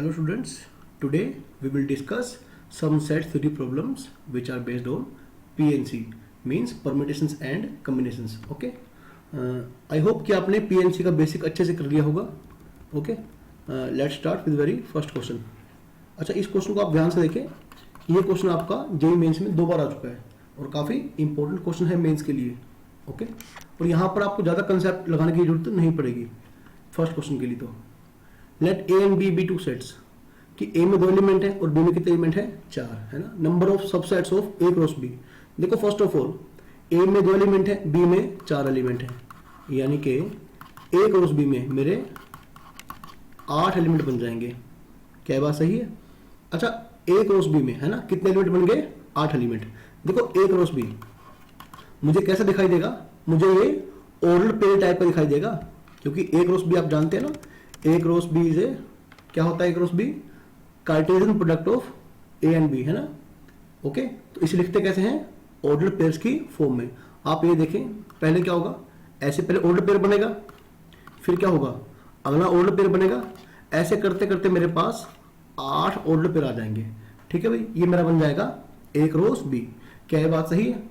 Hello students, today we will discuss some set theory problems which are based on PNC means permutations and combinations. Okay, I hope कि आपने PNC का basic अच्छे से कर लिया होगा. Okay, let's start with very first question. अच्छा, इस क्वेश्चन को आप ध्यान से देखें. ये क्वेश्चन आपका जेईई मेंस में 2 बार आ चुका है और काफ़ी इंपॉर्टेंट क्वेश्चन है मेंस के लिए. ओके, और यहाँ पर आपको ज़्यादा कंसेप्ट लगाने की जरूरत नहीं पड़ेगी फर्स्ट क्वेश्चन के लिए. तो let A and B be two sets कि ए में 2 एलिमेंट है और बी में कितने एलिमेंट है 4 है ना. Number of subsets of A cross B. देखो फर्स्ट ऑफ ऑल ए में 2 एलिमेंट है, बी में 4 एलिमेंट है, यानी कि ए क्रॉस बी में मेरे 8 एलिमेंट बन जाएंगे. क्या बात सही है? अच्छा, ए क्रॉस बी में है ना कितने एलिमेंट बन गए 8 एलिमेंट. देखो ए क्रॉस बी मुझे कैसा दिखाई देगा, मुझे ये ऑर्डर पेयर टाइप का दिखाई देगा क्योंकि ए क्रॉस बी आप जानते हैं ना, A cross B is A क्या होता है, A cross B Cartesian product of A and B है ना. ओके, तो इसे लिखते कैसे हैं, ऑर्डर पेयर्स की फॉर्म में. आप ये देखें पहले क्या होगा, ऐसे पहले ऑर्डर पेयर बनेगा, फिर क्या होगा अगला ऑर्डर पेयर बनेगा. ऐसे करते करते मेरे पास 8 ऑर्डर पेयर आ जाएंगे. ठीक है भाई, ये मेरा बन जाएगा ए क्रॉस बी. क्या ये बात सही है?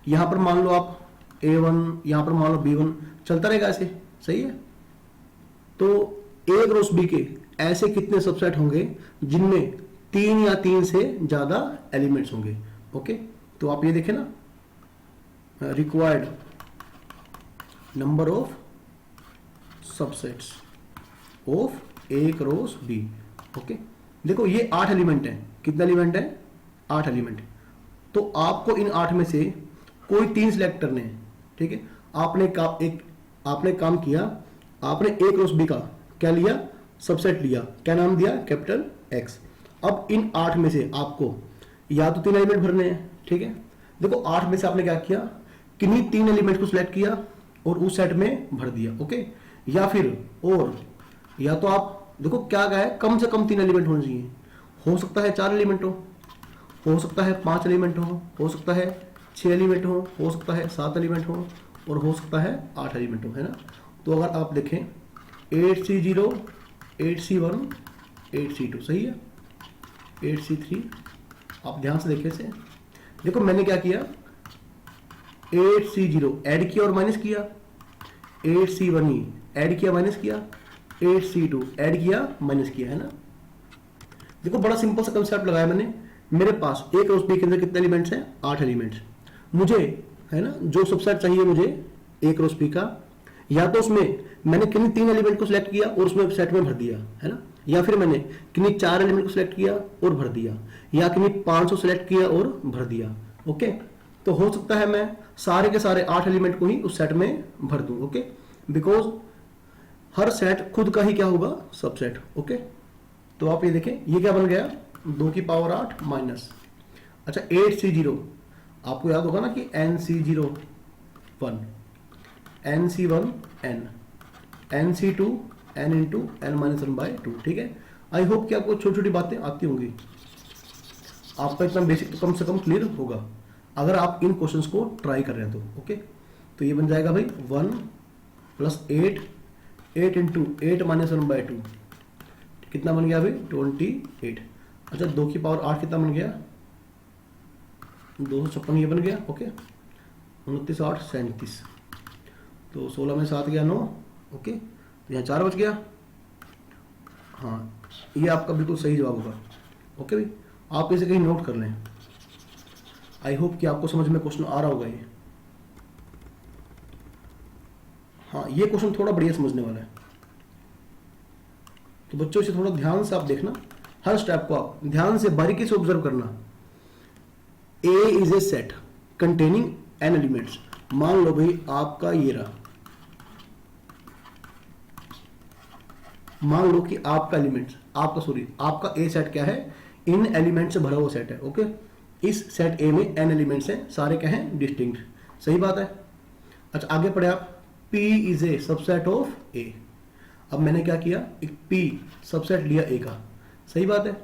यहां पर मान लो आप A1, यहां पर मान लो B1, चलता रहेगा ऐसे. सही है. तो ए क्रॉस बी के ऐसे कितने सबसेट होंगे जिनमें 3 या 3 से ज्यादा एलिमेंट्स होंगे. ओके, तो आप ये देखें ना, required number of subsets of A cross B. Okay, देखो ये 8 एलिमेंट है. कितने एलिमेंट है? 8 एलिमेंट. तो आपको इन 8 में से कोई 3 सिलेक्ट करने हैं. ठीक है, आपने काम किया, आपने ए क्रॉस बी का क्या लिया, सबसेट लिया. क्या नाम दिया, कैपिटल एक्स. अब इन 8 में से आपको या तो 3 एलिमेंट भरने हैं. ठीक है, देखो 8 में से आपने क्या किया, किन्हीं 3 एलिमेंट को सिलेक्ट किया और उस सेट में भर दिया. ओके, या फिर और या तो आप देखो क्या है, कम से कम 3 एलिमेंट होने चाहिए. हो सकता है 4 एलिमेंट हो सकता है 5 एलिमेंट हो सकता है 6 एलिमेंट हो सकता है 7 एलिमेंट हो और हो सकता है 8 एलिमेंट हो, है ना. तो अगर आप देखें 8C0, 8C1, 8C2 सही है, 8C3. आप ध्यान से देखिए इसे. देखो मैंने क्या किया, 8C0 ऐड किया और माइनस किया, 8C1 ही ऐड किया माइनस किया, 8C2 ऐड किया माइनस किया, है ना. देखो बड़ा सिंपल सा कंसेप्ट लगाया मैंने. मेरे पास ए क्रॉस बी के अंदर कितने एलिमेंट्स हैं, 8 एलिमेंट्स. मुझे है ना जो सबसेट चाहिए मुझे ए क्रॉस बी का, या तो उसमें मैंने किन्हीं 3 एलिमेंट को सिलेक्ट किया और उसमें सेट में भर दिया, है ना, या फिर मैंने किन्हीं 4 एलिमेंट को सिलेक्ट किया और भर दिया, या किन्हीं 500 सिलेक्ट किया और भर दिया. ओके, तो हो सकता है मैं सारे के सारे 8 एलिमेंट को ही उस सेट में भर दूं. ओके, बिकॉज हर सेट खुद का ही क्या होगा, सबसेट. ओके, तो आप ये देखें ये क्या बन गया, 2 की पावर 8 माइनस. अच्छा, 8C0 आपको याद होगा ना कि NC0 1, NC1 N, NC2 N into N minus 1/2. ठीक है, आई होप कि आपको छोटी छोटी बातें आती होंगी. आपका इतना बेसिक तो कम से कम क्लियर होगा अगर आप इन क्वेश्चंस को ट्राई कर रहे हैं तो. ओके, तो ये बन जाएगा भाई 1 + 8 इंटू 8 माइनस 1/2. कितना बन गया भाई 28. अच्छा, 2 की पावर 8 कितना बन गया, 256 ये बन गया. ओके, 29 8 37. तो 16 में 7 गया 9. ओके, तो यहाँ 4 बच गया. हाँ, ये आपका बिल्कुल सही जवाब होगा. ओके भाई, आप इसे कहीं नोट कर लें. आई होप कि आपको समझ में क्वेश्चन आ रहा होगा ये. हाँ, ये क्वेश्चन थोड़ा बढ़िया समझने वाला है. तो बच्चों इसे थोड़ा ध्यान से आप देखना, हर स्टेप को आप ध्यान से बारीकी से ऑब्जर्व करना. A is a set containing n elements. मान लो भाई आपका ये रहा, मान लो कि आपका एलिमेंट्स आपका ए सेट क्या है, इन एलिमेंट से भरा हुआ सेट है. ओके, इस सेट ए में n एलिमेंट्स हैं, सारे क्या हैं, डिस्टिंक्ट. सही बात है. अच्छा, आगे पढ़े आप, P is a subset of A. अब मैंने क्या किया, एक P सबसेट लिया A का. सही बात है.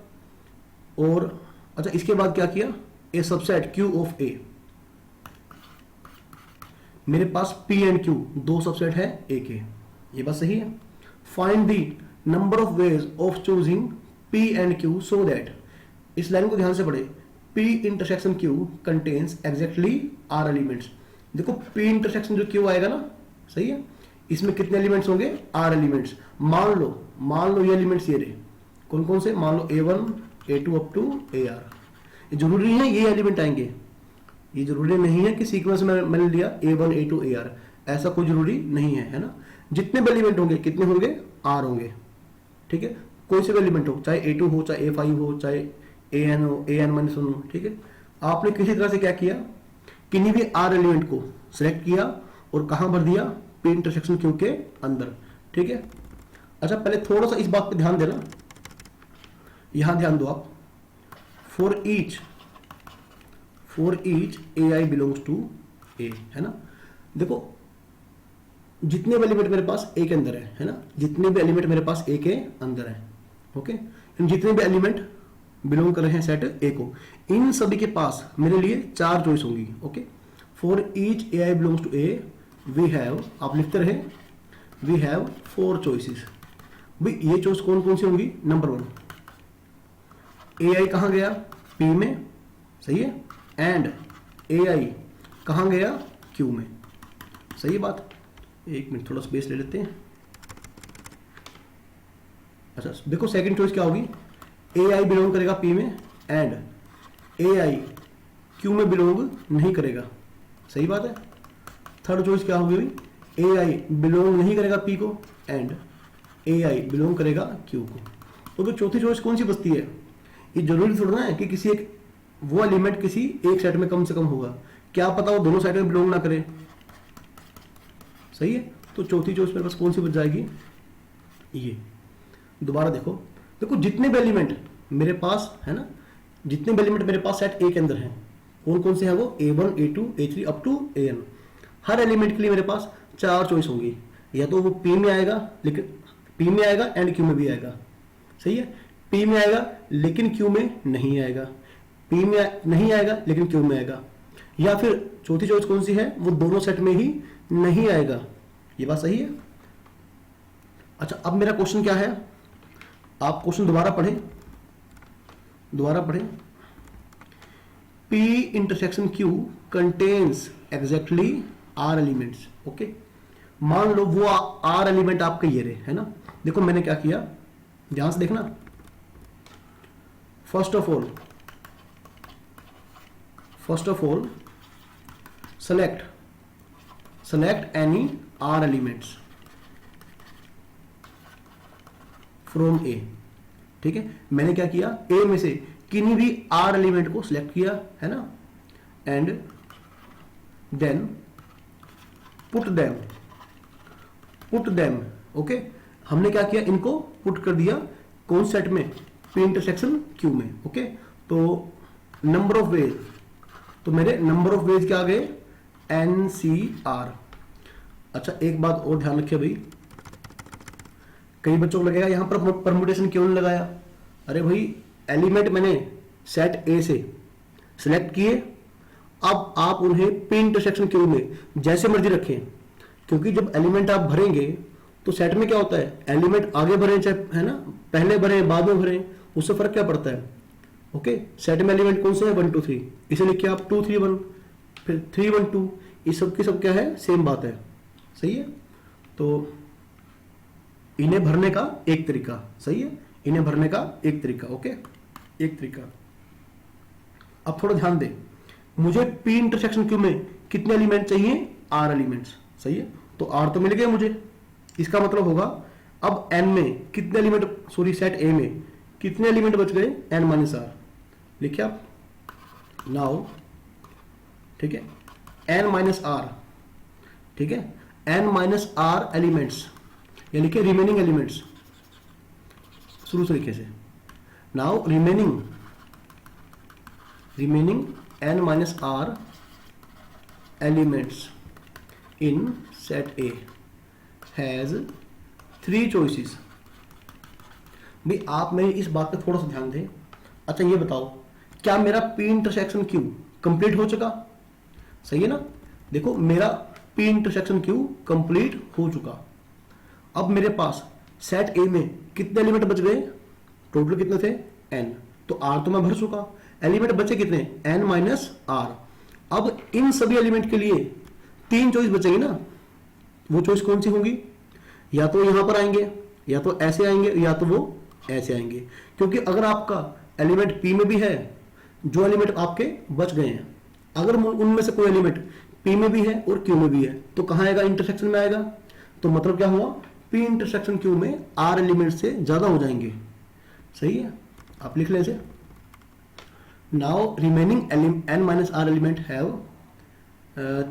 और अच्छा, इसके बाद क्या किया, ए सबसेट Q ऑफ A. मेरे पास P एंड Q 2 सबसेट है A के. ये बात सही है. Find the number of ways of choosing P and Q so that, इस लाइन को ध्यान से पढ़े, P intersection Q contains exactly R elements. देखो P इंटरसेक्शन जो Q आएगा ना, सही है, इसमें कितने एलिमेंट्स होंगे? R elements. मान लो ये एलिमेंट्स ये रहे, कौन कौन से? मान लो A1 A2 up to AR। ये जरूरी नहीं है ये एलिमेंट आएंगे, ये जरूरी नहीं है कि सीक्वेंस में मैंने लिया A1 A2 AR, ऐसा कोई जरूरी नहीं है ना। जितने भी एलिमेंट होंगे कितने होंगे? R होंगे, ठीक है। कोई से भी एलिमेंट हो, चाहे A2 हो, चाहे A5 हो, चाहे AN हो, AN-1 हो, ठीक है। आपने किसी तरह से क्या किया, किन्हीं भी R एलिमेंट को सिलेक्ट किया और कहां भर दिया? P इंटरसेक्शन Q के अंदर, ठीक है। अच्छा, पहले थोड़ा सा इस बात पे ध्यान देना, यहां ध्यान दो आप। For each AI belongs to A, है ना। देखो जितने भी एलिमेंट मेरे पास A के अंदर है ना, जितने भी एलिमेंट मेरे पास A के अंदर है, ओके, जितने भी एलिमेंट बिलोंग कर रहे हैं सेट A को, इन सभी के पास मेरे लिए 4 चॉइस होंगी, okay. For each AI belongs to A we have, आप लिखते रहे, वी हैव 4 चॉइसेस। भाई ये चॉइस कौन कौन सी होंगी? नंबर 1, AI कहां गया? P में, सही है, एंड AI कहां गया? Q में, सही है बात। एक मिनट थोड़ा स्पेस ले लेते हैं। अच्छा देखो, सेकंड चॉइस क्या होगी? AI बिलोंग करेगा P में एंड AI Q में बिलोंग नहीं करेगा, सही बात है। थर्ड चॉइस क्या होगी? AI बिलोंग नहीं करेगा P को एंड AI बिलोंग करेगा Q को। तो फिर चौथी चॉइस कौन सी बचती है? ये जरूरी थोड़ा ना है कि किसी एक वो एलिमेंट किसी एक सेट में कम से कम होगा, क्या पता वो दोनों सेट में बिलोंग ना करे, सही है। तो चौथी चॉइस मेरे पास कौन सी बच जाएगी? ये। दोबारा देखो जितने भी एलिमेंट मेरे पास है ना, जितने भी एलिमेंट मेरे पास सेट A के अंदर हैं, कौन कौन से हैं वो? A1 A2 A3 up to AN। हर एलिमेंट के लिए मेरे पास 4 चॉइस होंगी, या तो वो P में आएगा, लेकिन P में आएगा एंड Q में भी आएगा, सही है। P में आएगा लेकिन Q में नहीं आएगा, P में नहीं आएगा लेकिन Q में आएगा, या फिर चौथी चॉइस कौन सी है? वो दोनों सेट में ही नहीं आएगा। ये बात सही है। अच्छा, अब मेरा क्वेश्चन क्या है? आप क्वेश्चन दोबारा पढ़ें। P intersection Q contains exactly R elements, okay. मान लो वो R एलिमेंट आपके ये रहे, है ना। देखो मैंने क्या किया, ध्यान से देखना। First of all select any R elements from A, ठीक है। मैंने क्या किया? A में से किन्हीं भी R एलिमेंट को सिलेक्ट किया, है ना, and then put them, okay. हमने क्या किया? इनको पुट कर दिया कौन सेट में? P इंटरसेक्शन Q में, ओके। तो नंबर ऑफ वेज, तो मेरे नंबर ऑफ वेज क्या आ गए? NCR। अच्छा एक बात और ध्यान रखिए भाई, कई बच्चों को लगेगा यहां पर परमुटेशन क्यों नहीं लगाया? अरे भाई एलिमेंट मैंने सेट A से सिलेक्ट किए, अब आप उन्हें P इंटरसेक्शन Q में जैसे मर्जी रखें, क्योंकि जब एलिमेंट आप भरेंगे तो सेट में क्या होता है? एलिमेंट आगे भरे चाहे, है ना, पहले भरे बाद में भरे, उससे फर्क क्या पड़ता है? ओके, सेट में एलिमेंट कौन से है? 1 2 3, इसे लिखिए आप 2 3 1, फिर 3 1 2, ये सब की सब क्या है? सेम बात है, सही है। तो इन्हें भरने का एक तरीका, सही है, इन्हें भरने का एक तरीका, ओके, एक तरीका। अब थोड़ा ध्यान दें, मुझे P इंटरसेक्शन Q में कितने एलिमेंट चाहिए? R एलिमेंट्स, सही है। तो R तो मिल गए मुझे, इसका मतलब होगा अब N में कितने एलिमेंट, सॉरी सेट A में कितने एलिमेंट बच गए? N-R, लिखिए आप नाउ, ठीक है, N-R, ठीक है, N-R एलिमेंट्स, या लिखिए रिमेनिंग एलिमेंट्स, शुरू तरीके से। Now remaining N-R elements in set A has 3 choices. भाई आप मेरी इस बात पे थोड़ा सा ध्यान दें। अच्छा ये बताओ, क्या मेरा P इंटरसेक्शन Q कंप्लीट हो चुका? सही है ना। देखो मेरा P इंटरसेक्शन Q कंप्लीट हो चुका। अब मेरे पास सेट A में कितने एलिमेंट बच गए? टोटल कितने थे n, तो r तो मैं भर चुका, एलिमेंट बचे कितने n माइनस आर। अब इन सभी एलिमेंट के लिए 3 चॉइस बचेगी ना, वो चॉइस कौन सी होंगी, या तो यहां पर आएंगे, या तो ऐसे आएंगे, या तो वो ऐसे आएंगे। क्योंकि अगर आपका एलिमेंट P में भी है, जो एलिमेंट आपके बच गए हैं, अगर उनमें से कोई एलिमेंट P में भी है और Q में भी है, तो कहां आएगा, इंटरसेक्शन में आएगा। तो मतलब क्या हुआ, P इंटरसेक्शन Q में R एलिमेंट से ज्यादा हो जाएंगे। सही है, आप लिख लें इसे। Now remaining n minus R element have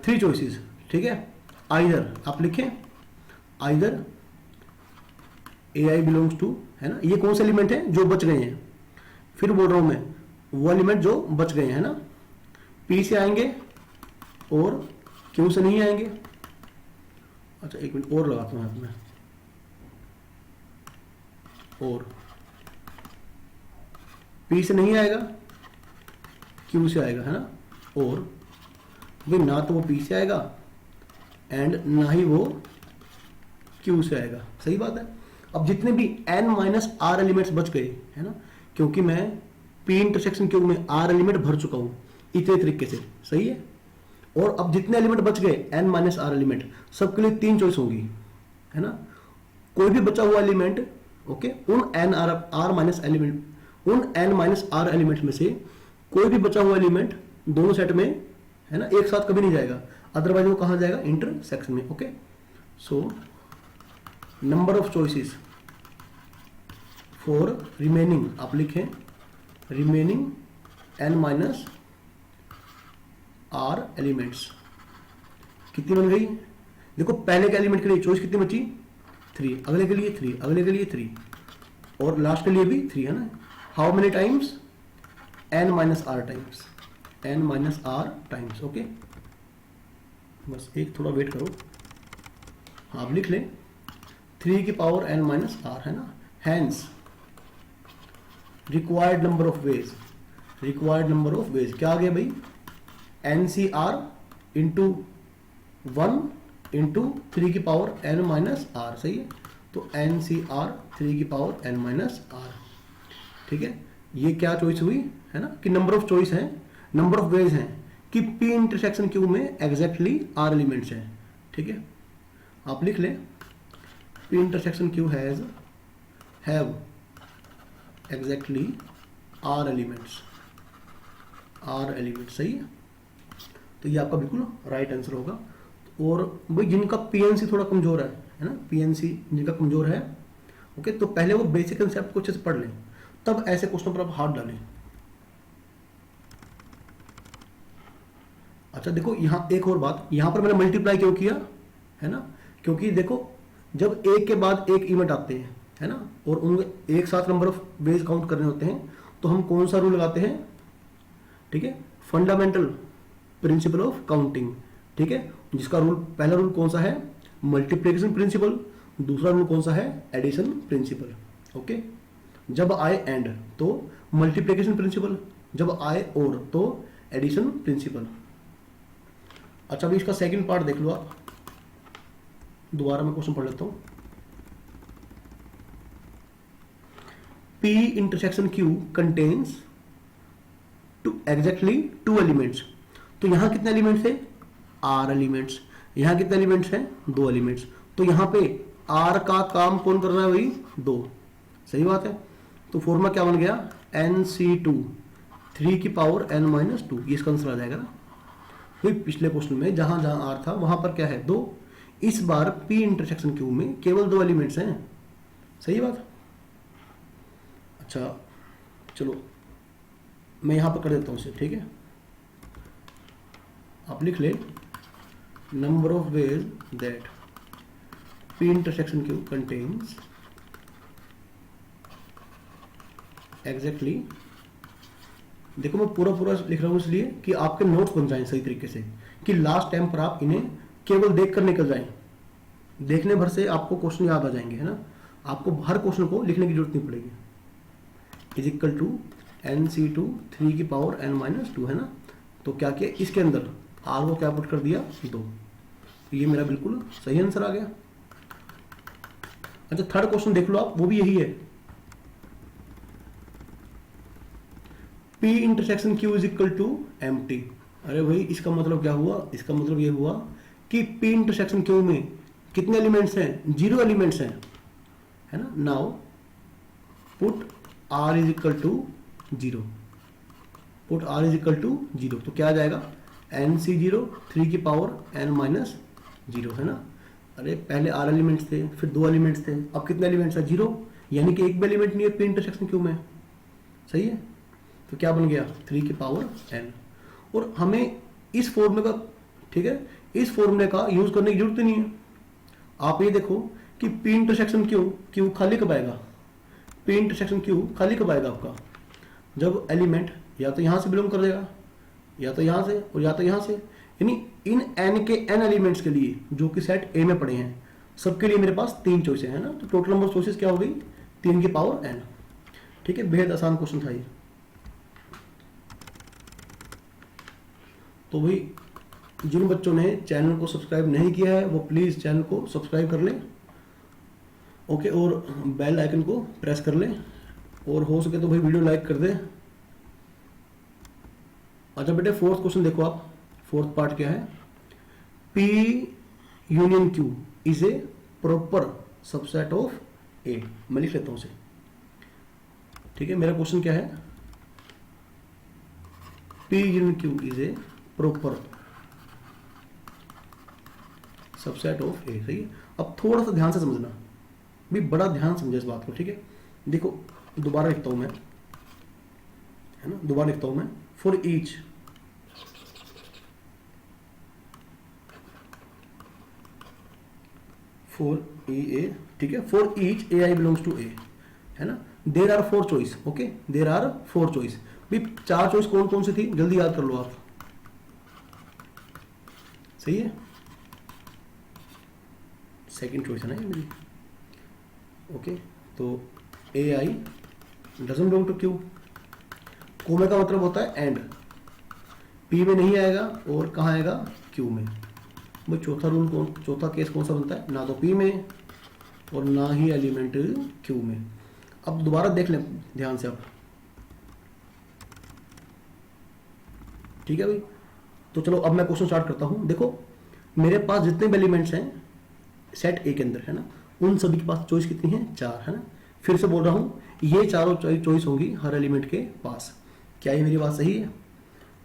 3 choices, ठीक है। आइदर आप लिखें, आइदर AI बिलोंग्स टू, है ना, ये कौन से एलिमेंट है जो बच गए हैं, फिर बोल रहा हूं मैं वो एलिमेंट जो बच गए हैं ना, P से आएंगे और Q से नहीं आएंगे। अच्छा एक मिनट और लगाता हूं यहां पे, और P से नहीं आएगा, Q से आएगा, है ना, और भाई ना तो वो P से आएगा एंड ना ही वो Q से आएगा। सही बात है। अब जितने भी n माइनस आर एलिमेंट्स बच गए, है ना, क्योंकि मैं P इंटरसेक्शन Q में R एलिमेंट भर चुका हूं इतने तरीके से। सही है। और अब जितने एलिमेंट बच गए n माइनस आर एलिमेंट, सबके लिए 3 चॉइस होंगी, है ना। कोई भी बचा हुआ एलिमेंट, ओके, उन n माइनस आर एलिमेंट में से कोई भी बचा हुआ एलिमेंट दोनों सेट में, है ना, एक साथ कभी नहीं जाएगा, अदरवाइज वो कहां जाएगा, इंटरसेक्शन में। Okay, so number of choices for remaining, आप लिखें remaining n minus R elements कितनी बन गई। देखो पहले के एलिमेंट के लिए चॉइस कितनी बची, 3, अगले के लिए 3, अगले के लिए 3, और लास्ट के लिए भी 3, है ना। How many times, n minus R times, n minus R times. Okay, बस एक थोड़ा वेट करो, हाँ आप लिख लें 3 की पावर n माइनस आर, है ना। Hence required number of ways, required number of ways क्या आ गया भाई, NCR इंटू 1 इंटू 3 की पावर n माइनस आर। सही है, तो NCR 3 की पावर n माइनस आर। ठीक है, ये क्या चॉइस हुई, है ना, कि नंबर ऑफ चॉइस है, नंबर ऑफ वेज हैं कि P इंटरसेक्शन Q में एग्जैक्टली R एलिमेंट्स हैं। ठीक है, आप लिख लें P intersection Q have exactly R elements, R element. सही है, तो ये आपका बिल्कुल राइट आंसर होगा। और भाई जिनका PNC थोड़ा कमजोर है ना, PNC जिनका कमजोर है, ओके, तो पहले वो बेसिक कंसेप्ट को अच्छे से पढ़ लें, तब ऐसे क्वेश्चन पर आप हाथ डालें। अच्छा देखो यहां एक और बात, यहां पर मैंने मल्टीप्लाई क्यों किया, है ना, क्योंकि देखो जब एक के बाद एक इवेंट आते हैं, है ना, और उन एक साथ नंबर ऑफ वेज काउंट करने होते हैं, तो हम कौन सा रूल लगाते हैं, ठीक है, फंडामेंटल प्रिंसिपल ऑफ काउंटिंग। ठीक है, जिसका रूल, पहला रूल कौन सा है, मल्टीप्लिकेशन प्रिंसिपल, दूसरा रूल कौन सा है, एडिशन प्रिंसिपल। ओके, जब आए एंड तो मल्टीप्लिकेशन प्रिंसिपल, जब आए और तो एडिशन प्रिंसिपल। अच्छा अभी इसका सेकंड पार्ट देख लो आप, दोबारा मैं क्वेश्चन पढ़ लेता हूं। P intersection Q contains exactly 2 elements, तो यहां कितने एलिमेंट्स है, R एलिमेंट्स, यहां कितने एलिमेंट्स हैं, 2 एलिमेंट्स, तो यहां पे R का काम कौन कर रहा है भाई, 2। सही बात है, तो फॉर्मूला क्या बन गया, NC2 3 की पावर n माइनस 2, ये इसका आंसर आ जाएगा ना। फिर पिछले क्वेश्चन में जहां जहां R था वहां पर क्या है, 2, इस बार P इंटरसेक्शन Q में केवल 2 एलिमेंट्स हैं। सही बात। अच्छा चलो मैं यहां पर कर देता हूं इसे, ठीक है, आप लिख ले number of ways that P intersection Q contains exactly, देखो मैं पूरा पूरा लिख रहा हूं इसलिए कि आपके नोट्स बन जाएं सही तरीके से, कि लास्ट टाइम पर आप इन्हें केवल देख कर निकल जाएं, देखने भर से आपको क्वेश्चन याद आ जाएंगे, है ना, आपको हर क्वेश्चन को लिखने की जरूरत नहीं पड़ेगी। इज इक्वल टू NC2 3 की पावर n माइनस 2, है ना, तो क्या किया, इसके अंदर R को क्या पुट कर दिया, 2, तो ये मेरा बिल्कुल सही आंसर आ गया। अच्छा थर्ड क्वेश्चन देख लो आप, वो भी यही है, P intersection Q is equal to empty. अरे भाई इसका मतलब क्या हुआ, इसका मतलब ये हुआ कि P इंटरसेक्शन Q में कितने एलिमेंट्स हैं, 0 एलिमेंट्स हैं, है ना। Now put R is equal to 0, put R is equal to 0, तो क्या आ जाएगा NC0 3 की पावर n माइनस 0, है ना। अरे पहले R एलिमेंट्स थे, फिर 2 एलिमेंट्स थे, अब कितने एलिमेंट्स है 0, यानी कि एक भी एलिमेंट नहीं है P इंटरसेक्शन Q में, सही है। तो क्या बन गया 3 की पावर n। और हमें इस फॉर्मूले का, ठीक है, इस फॉर्मूले का यूज करने की जरूरत नहीं है। आप ये देखो कि P इंटरसेक्शन Q खाली कब आएगा, P इंटरसेक्शन Q खाली कब आएगा आपका, जब एलिमेंट या तो यहां से बिलोंग कर देगा, या तो यहां से, और या तो यहां से, यानी इन n के n एलिमेंट्स के लिए जो कि सेट A में पड़े हैं, सबके लिए मेरे पास 3 चॉइसेस है ना। तो टोटल नंबर चॉइसेस क्या हो गई 3 की पावर n। ठीक है, बेहद आसान क्वेश्चन था ये। तो भाई जिन बच्चों ने चैनल को सब्सक्राइब नहीं किया है वो प्लीज चैनल को सब्सक्राइब कर लें, ओके, और बेल आइकन को प्रेस कर लें, और हो सके तो भाई वीडियो लाइक कर दें। अच्छा बेटे फोर्थ क्वेश्चन देखो आप, फोर्थ पार्ट क्या है, P union Q is a proper subset of A। मैं लिख लेता हूं उसे, ठीक है। मेरा क्वेश्चन क्या है, P union Q is a proper subset of A, सही है। अब थोड़ा सा ध्यान से समझना भी, बड़ा ध्यान समझे इस बात को, ठीक है। देखो दोबारा लिखता हूं मैं, है ना, दोबारा लिखता हूं मैं, फॉर ईच ए, ठीक है, for each AI belongs to A, है ना, there are 4 choice, okay, there are 4 choice. भी 4 चॉइस कौन कौन सी थी, जल्दी याद कर लो आप, सही है, सेकंड चॉइस है ना ये मेरी, ओके। तो AI doesn't belong to Q, कोमे का मतलब होता है एंड, P में नहीं आएगा और कहाँ आएगा Q में। भाई चौथा रूल कौन, चौथा केस कौन सा बनता है, ना तो P में और ना ही एलिमेंट Q में। अब दोबारा देख लें ध्यान से आप, ठीक है भाई। तो चलो अब मैं क्वेश्चन स्टार्ट करता हूं। देखो मेरे पास जितने भी एलिमेंट्स हैं सेट A के अंदर, है ना, उन सभी के पास चॉइस कितनी है 4, है ना। फिर से बोल रहा हूं, ये चारों चॉइस होंगी हर एलिमेंट के पास। क्या ये मेरी बात सही है?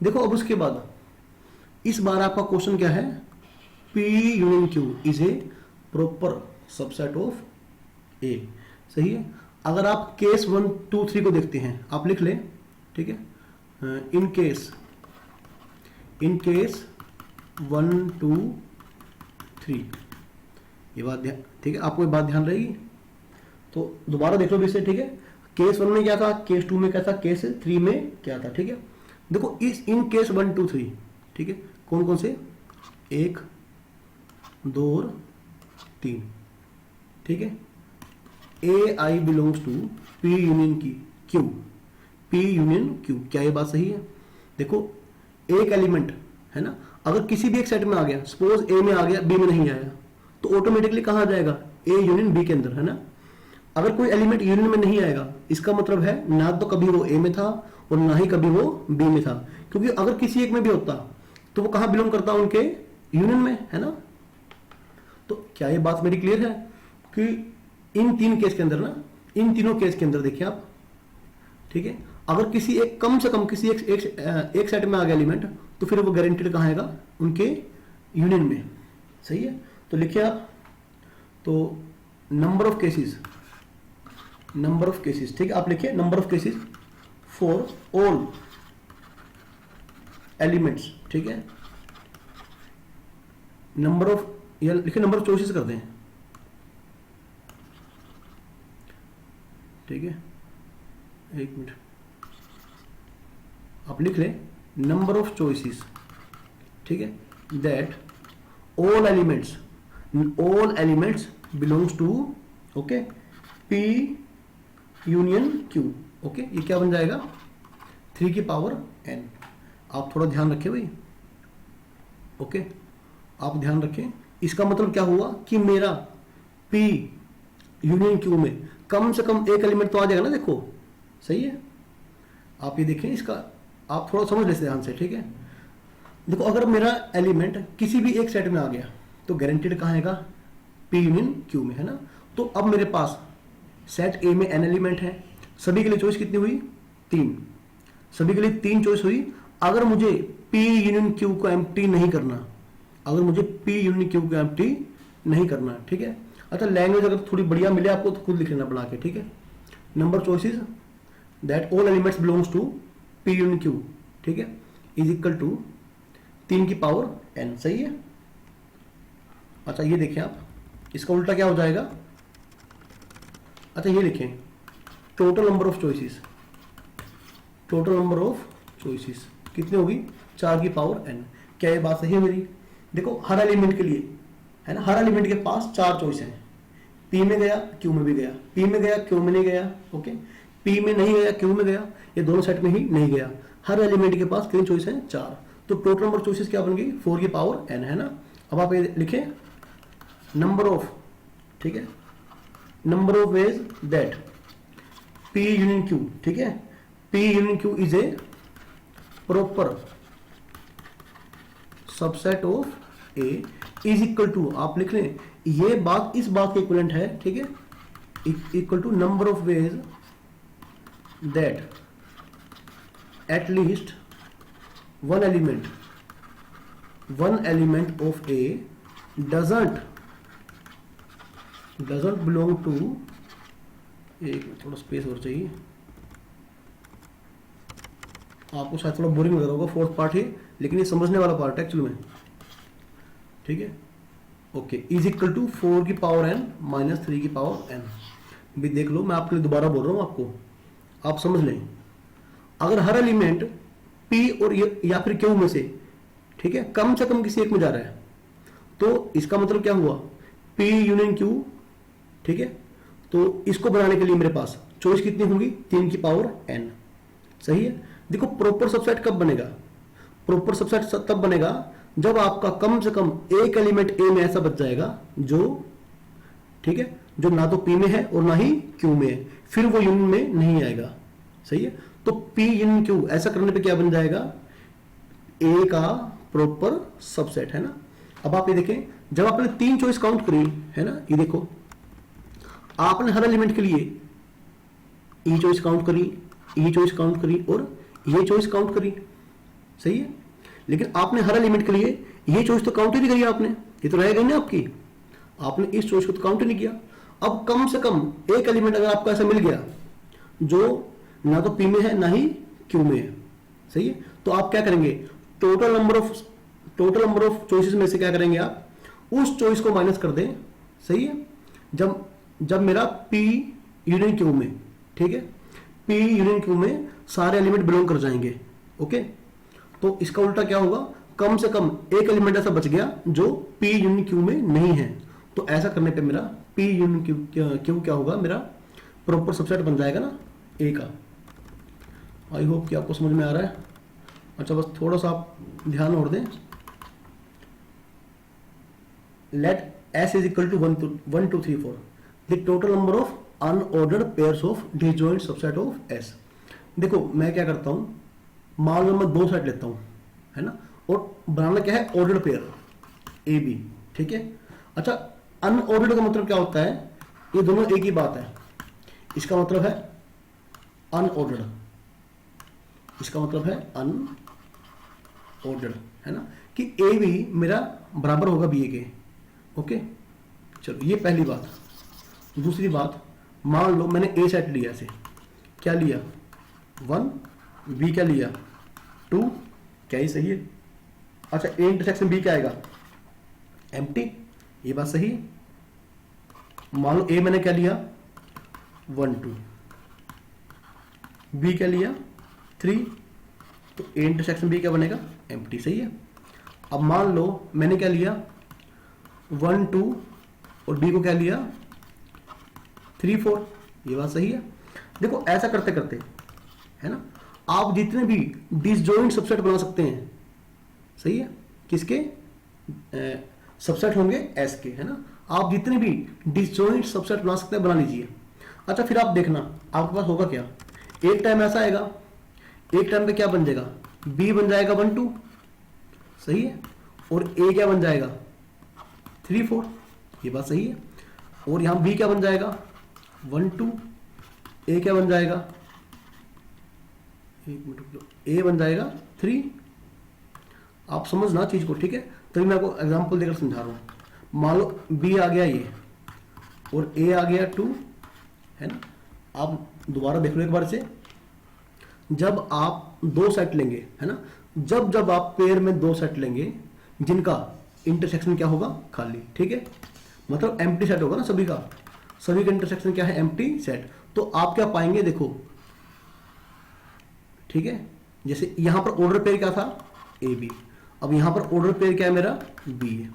देखो अब उसके बाद इस बार आपका क्वेश्चन क्या है, P union Q is a proper subset of A, सही है। अगर आप केस 1 2 3 को देखते हैं, आप लिख लें, ठीक है, इन केस 1 2 3, ये बात ध्यान, ठीक है, आपको ये बात ध्यान रहेगी। तो दोबारा देख लो फिर से, ठीक है। केस 1 में क्या था, केस 2 में क्या था, केस 3 में क्या था, ठीक है। देखो इस इन केस 1 2 3, ठीक है, कौन कौन से, 1 2 और 3, ठीक है। AI belongs to P union की Q, P यूनियन Q, क्या ये बात सही है? देखो एक एलिमेंट, है ना, अगर किसी भी एक सेट में आ गया, सपोज A में आ गया B में नहीं आया, तो ऑटोमेटिकली कहाँ आ जाएगा, A यूनियन B के अंदर, है ना। अगर कोई एलिमेंट यूनियन में नहीं आएगा, इसका मतलब है ना तो कभी वो A में था और ना ही कभी वो B में था, क्योंकि अगर किसी एक में भी होता तो वो कहाँ बिलोंग करता, उनके यूनियन में, है ना। तो क्या ये बात मेरी क्लियर है कि इन 3 केस के अंदर ना, इन तीनों केस के अंदर देखिए आप, ठीक है, अगर किसी एक, कम से कम किसी एक सेट में आ गया एलिमेंट, तो फिर वो गारंटेड कहाँ आएगा, उनके यूनियन में, सही है। तो लिखिए आप, तो नंबर ऑफ केसेस, ठीक है, आप लिखिए number of cases for all elements, ठीक है, नंबर ऑफ, या लिखिए नंबर ऑफ चॉइसेस कर दें, ठीक है, एक मिनट, आप लिख लें नंबर ऑफ चॉइसेस, ठीक है, that all elements belongs to, okay, P union Q, okay. ये क्या बन जाएगा 3 की पावर n। आप थोड़ा ध्यान रखें भाई, ओके, आप ध्यान रखें। इसका मतलब क्या हुआ कि मेरा P यूनियन Q में कम से कम एक एलिमेंट तो आ जाएगा ना, देखो सही है। आप ये देखें, इसका आप थोड़ा समझ लेते ध्यान से, ठीक है। देखो अगर मेरा एलिमेंट किसी भी एक सेट में आ गया तो गारंटेड कहाँ आएगा, P यूनियन Q में, है ना। तो अब मेरे पास सेट A में n एलिमेंट है, सभी के लिए चॉइस कितनी हुई, 3, सभी के लिए 3 चॉइस हुई। अगर मुझे P यूनियन Q को एम्प्टी नहीं करना, अगर मुझे P यूनियन Q को एम्प्टी नहीं करना, ठीक है। अच्छा लैंग्वेज अगर थोड़ी बढ़िया मिले आपको तो खुद लिख लेना बना के, ठीक है। Number choices that all elements belongs to P union Q, ठीक है, इज इक्वल टू 3 की पावर n, सही है। अच्छा ये देखें आप, इसका उल्टा क्या हो जाएगा, अच्छा ये लिखें total number of choices, total number of choices कितनी होगी, 4 की पावर n। क्या ये बात सही है मेरी। देखो हर एलिमेंट के लिए, है ना, हर एलिमेंट के पास 4 चॉइस हैं, P में गया Q में भी गया, P में गया Q में नहीं गया, ओके, P में नहीं गया Q में गया, ये दोनों सेट में ही नहीं गया। हर एलिमेंट के पास कितनी चॉइस है, 4। तो टोटल नंबर चॉइसेस क्या बन गई, 4 की पावर n, है ना। अब आप ये लिखें नंबर ऑफ, ठीक है, number of ways that P union Q, ठीक है, P union Q is a proper subset of A is equal to, आप लिख लें ये बात इस बात के इक्विवेलेंट है, ठीक है, equal to number of ways that at least one element of A doesn't belong to, एक थोड़ा स्पेस और चाहिए, आपको शायद थोड़ा बोरिंग लग रहा होगा, 4th पार्ट है लेकिन ये समझने वाला पार्ट है एक्चुअली में, ठीक है। ओके, इज इक्वल टू 4 की पावर n माइनस 3 की पावर n। भी देख लो, मैं आपके लिए दोबारा बोल रहा हूं आपको, आप समझ लें। अगर हर एलिमेंट P और या फिर Q में से, ठीक है, कम से कम किसी एक में जा रहा है, तो इसका मतलब क्या हुआ, P यूनियन Q, ठीक है। तो इसको बनाने के लिए मेरे पास चॉइस कितनी होगी, 3 की पावर n, सही है। देखो प्रॉपर सबसेट कब बनेगा, प्रॉपर सबसेट तब बनेगा जब आपका कम से कम एक एलिमेंट A में ऐसा बच जाएगा जो, ठीक है, जो ना तो P में है और ना ही Q में है, फिर वो यूनियन में नहीं आएगा, सही है। तो P यूनियन Q ऐसा करने पे क्या बन जाएगा, A का प्रॉपर सबसेट, है ना। अब आप ये देखें, जब आपने 3 चॉइस काउंट करी, है ना, ये देखो आपने हर एलिमेंट के लिए E चॉइस काउंट करी, E चॉइस काउंट करी और ये चॉइस काउंट करी, सही है। लेकिन आपने हर एलिमेंट के लिए ये चॉइस तो काउंट ही नहीं करी आपने, ये तो रह गई ना आपकी, आपने इस चॉइस को तो काउंट ही नहीं किया। अब कम से कम एक एलिमेंट अगर आपको ऐसा मिल गया जो ना तो P में है ना ही Q में है, सही है, तो आप क्या करेंगे, टोटल नंबर ऑफ चॉइसेस में से क्या करेंगे, आप उस चॉइस को माइनस कर दें, सही है। जब मेरा P यूनियन Q में, ठीक है, P यूनियन Q में सारे एलिमेंट बिलोंग कर जाएंगे, ओके। तो इसका उल्टा क्या होगा, कम से कम एक एलिमेंट ऐसा बच गया जो P यूनियन Q में नहीं है, तो ऐसा करने पे मेरा P यूनियन Q क्या होगा, मेरा प्रॉपर सबसेट बन जाएगा ना A का। आई होप कि आपको समझ में आ रहा है। अच्छा बस थोड़ा सा आप ध्यान और दें, let S is equal to 1 2 3 4 the total number of unordered pairs of disjoint subset of S। देखो मैं क्या करता हूं, मान लो मैं 2 सेट लेता हूं, है ना, और बनाना क्या है, ऑर्डर्ड पेयर ए बी, ठीक है। अच्छा अनऑर्डर्ड का मतलब क्या होता है, ये दोनों एक ही बात है, इसका मतलब है अनऑर्डर्ड, इसका मतलब है अनऑर्डर्ड, है ना, कि ए बी मेरा बराबर होगा बी ए के, ओके। चलो ये पहली बात। दूसरी बात, मान लो मैंने ए सेट लिया, ऐसे क्या लिया 1, बी क्या लिया 2, क्या ही सही है। अच्छा ए इंटरसेक्शन बी क्या आएगा, एम्प्टी, ये बात सही है। मान लो ए मैंने क्या लिया 1 2, बी क्या लिया 3, तो ए इंटरसेक्शन बी क्या बनेगा, एम्प्टी, सही है। अब मान लो मैंने क्या लिया 1 2 और बी को क्या लिया 3 4, ये बात सही है। देखो ऐसा करते करते, है ना, आप जितने भी डिसजॉइंट सबसेट बना सकते हैं, सही है, किसके सबसेट होंगे एस के, है ना, आप जितने भी डिसजॉइंट सबसेट बना सकते हैं बना लीजिए। अच्छा फिर आप देखना आपके पास होगा क्या, एक टाइम ऐसा आएगा एक टाइम पे क्या बन जाएगा, बी बन जाएगा 1 2, सही है, और ए क्या बन जाएगा 3 4, ये बात सही है। और यहां बी क्या बन जाएगा 1 2, ए क्या बन जाएगा, एक मिनट, ए बन जाएगा 3। आप समझना चीज को, ठीक है। तभी मैं आपको एग्जांपल देकर समझा रहा हूं। मान लो बी आ गया ये और ए आ गया 2, है ना। आप दोबारा देख लो एक बार से, जब आप 2 सेट लेंगे, है ना, जब आप पेयर में 2 सेट लेंगे जिनका इंटरसेक्शन क्या होगा, खाली, ठीक है, मतलब एम्प्टी सेट होगा ना सभी का, सभी का इंटरसेक्शन क्या है, एम्प्टी सेट। तो आप क्या पाएंगे, देखो, ठीक है, जैसे यहां पर ऑर्डर पेयर क्या था, ए बी। अब यहां पर ऑर्डर पेयर क्या है मेरा, बी है।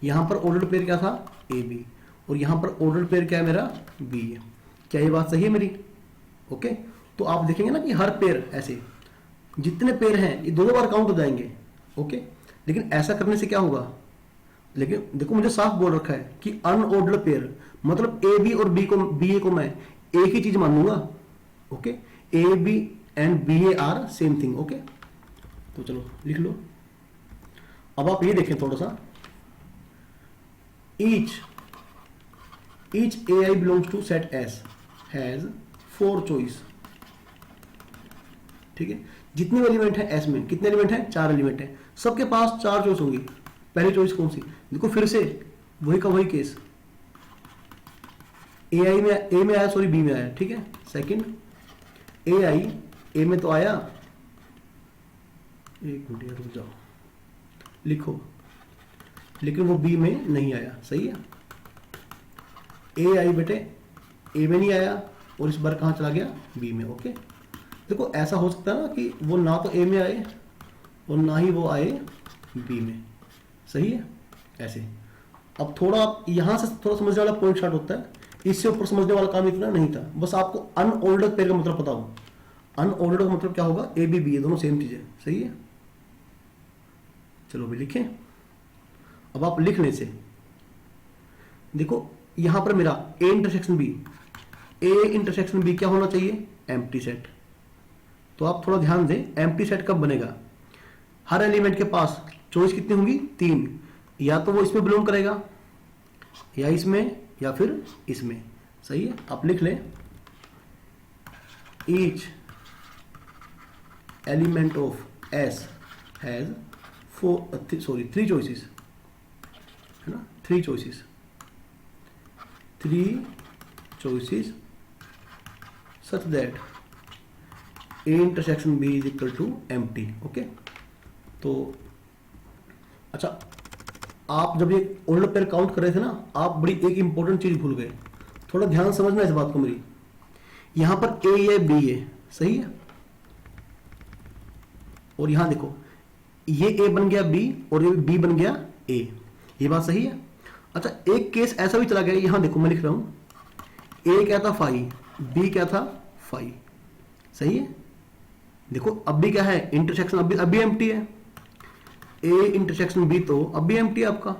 यहां पर ऑर्डर पेयर क्या था, ए बी, और यहां पर ऑर्डर पेयर क्या है मेरा, बी है। क्या ये बात सही है मेरी? ओके। तो आप देखेंगे ना कि हर पेयर, ऐसे जितने पेयर हैं ये 2 बार काउंट हो जाएंगे। ओके, लेकिन ऐसा करने से क्या होगा, लेकिन देखो मुझे साफ बोल रखा है कि अनऑर्डर्ड पेयर, मतलब ए बी और बी ए को मैं एक ही चीज मान लूंगा। Okay, A B and B A are same thing. Okay, तो चलो लिख लो। अब आप ये देखें थोड़ा सा, each A I belongs to set S has 4 choice, ठीक है। जितने भी एलिमेंट है एस में, कितने एलिमेंट हैं, 4 एलिमेंट हैं, सबके पास 4 चॉइस होंगी। पहली चॉइस कौन सी, देखो फिर से वही का वही केस, ए में आया, सॉरी बी में आया, ठीक है। सेकंड ए आई, ए में तो आया, एक मिनट यार रुक जाओ, लिखो, लेकिन वो बी में नहीं आया, सही है। ए आई बेटे ए में नहीं आया और इस बार कहां चला गया, बी में। ओके, देखो ऐसा हो सकता है ना कि वो ना तो ए में आए और ना ही वो आए बी में, सही है, ऐसे। अब थोड़ा आप यहां से थोड़ा समझने वाला पॉइंट स्टार्ट होता है, इससे ऊपर समझने वाला काम इतना नहीं था। बस आपको अनऑर्डर्ड पेयर का मतलब पता हो। अनऑर्डर्ड का मतलब क्या होगा, ए बी बी, दोनों सेम चीज है, सही है। चलो भी लिखें। अब आप लिखने से देखो, यहां पर मेरा A intersection B, A intersection B क्या होना चाहिए, एम्प्टी सेट। तो आप थोड़ा ध्यान दें, एम्प्टी सेट कब बनेगा, हर एलिमेंट के पास चॉइस कितनी होंगी, 3, या तो वो इसमें बिलोंग करेगा, या इसमें, या फिर इसमें, सही है। आप लिख लें, each element of S has 3 choices, है ना, 3 choices, 3 choices such that A intersection B is equal to empty। Okay, तो अच्छा, आप जब ये ऑर्डर पेयर काउंट कर रहे थे ना, आप बड़ी एक इंपॉर्टेंट चीज भूल गए, थोड़ा ध्यान समझना इस बात को मेरी। यहां पर ए है, बी है, सही है, और यहां देखो ये ए बन गया बी और ये बी बन गया ए, ये बात सही है। अच्छा, एक केस ऐसा भी चला गया, यहां देखो मैं लिख रहा हूं, ए क्या था 5, बी क्या था 5, सही है। देखो अब भी क्या है, इंटरसेक्शन अभी एम्प्टी है, ए इंटरसेक्शन बी तो अब भी एम्प्टी है आपका।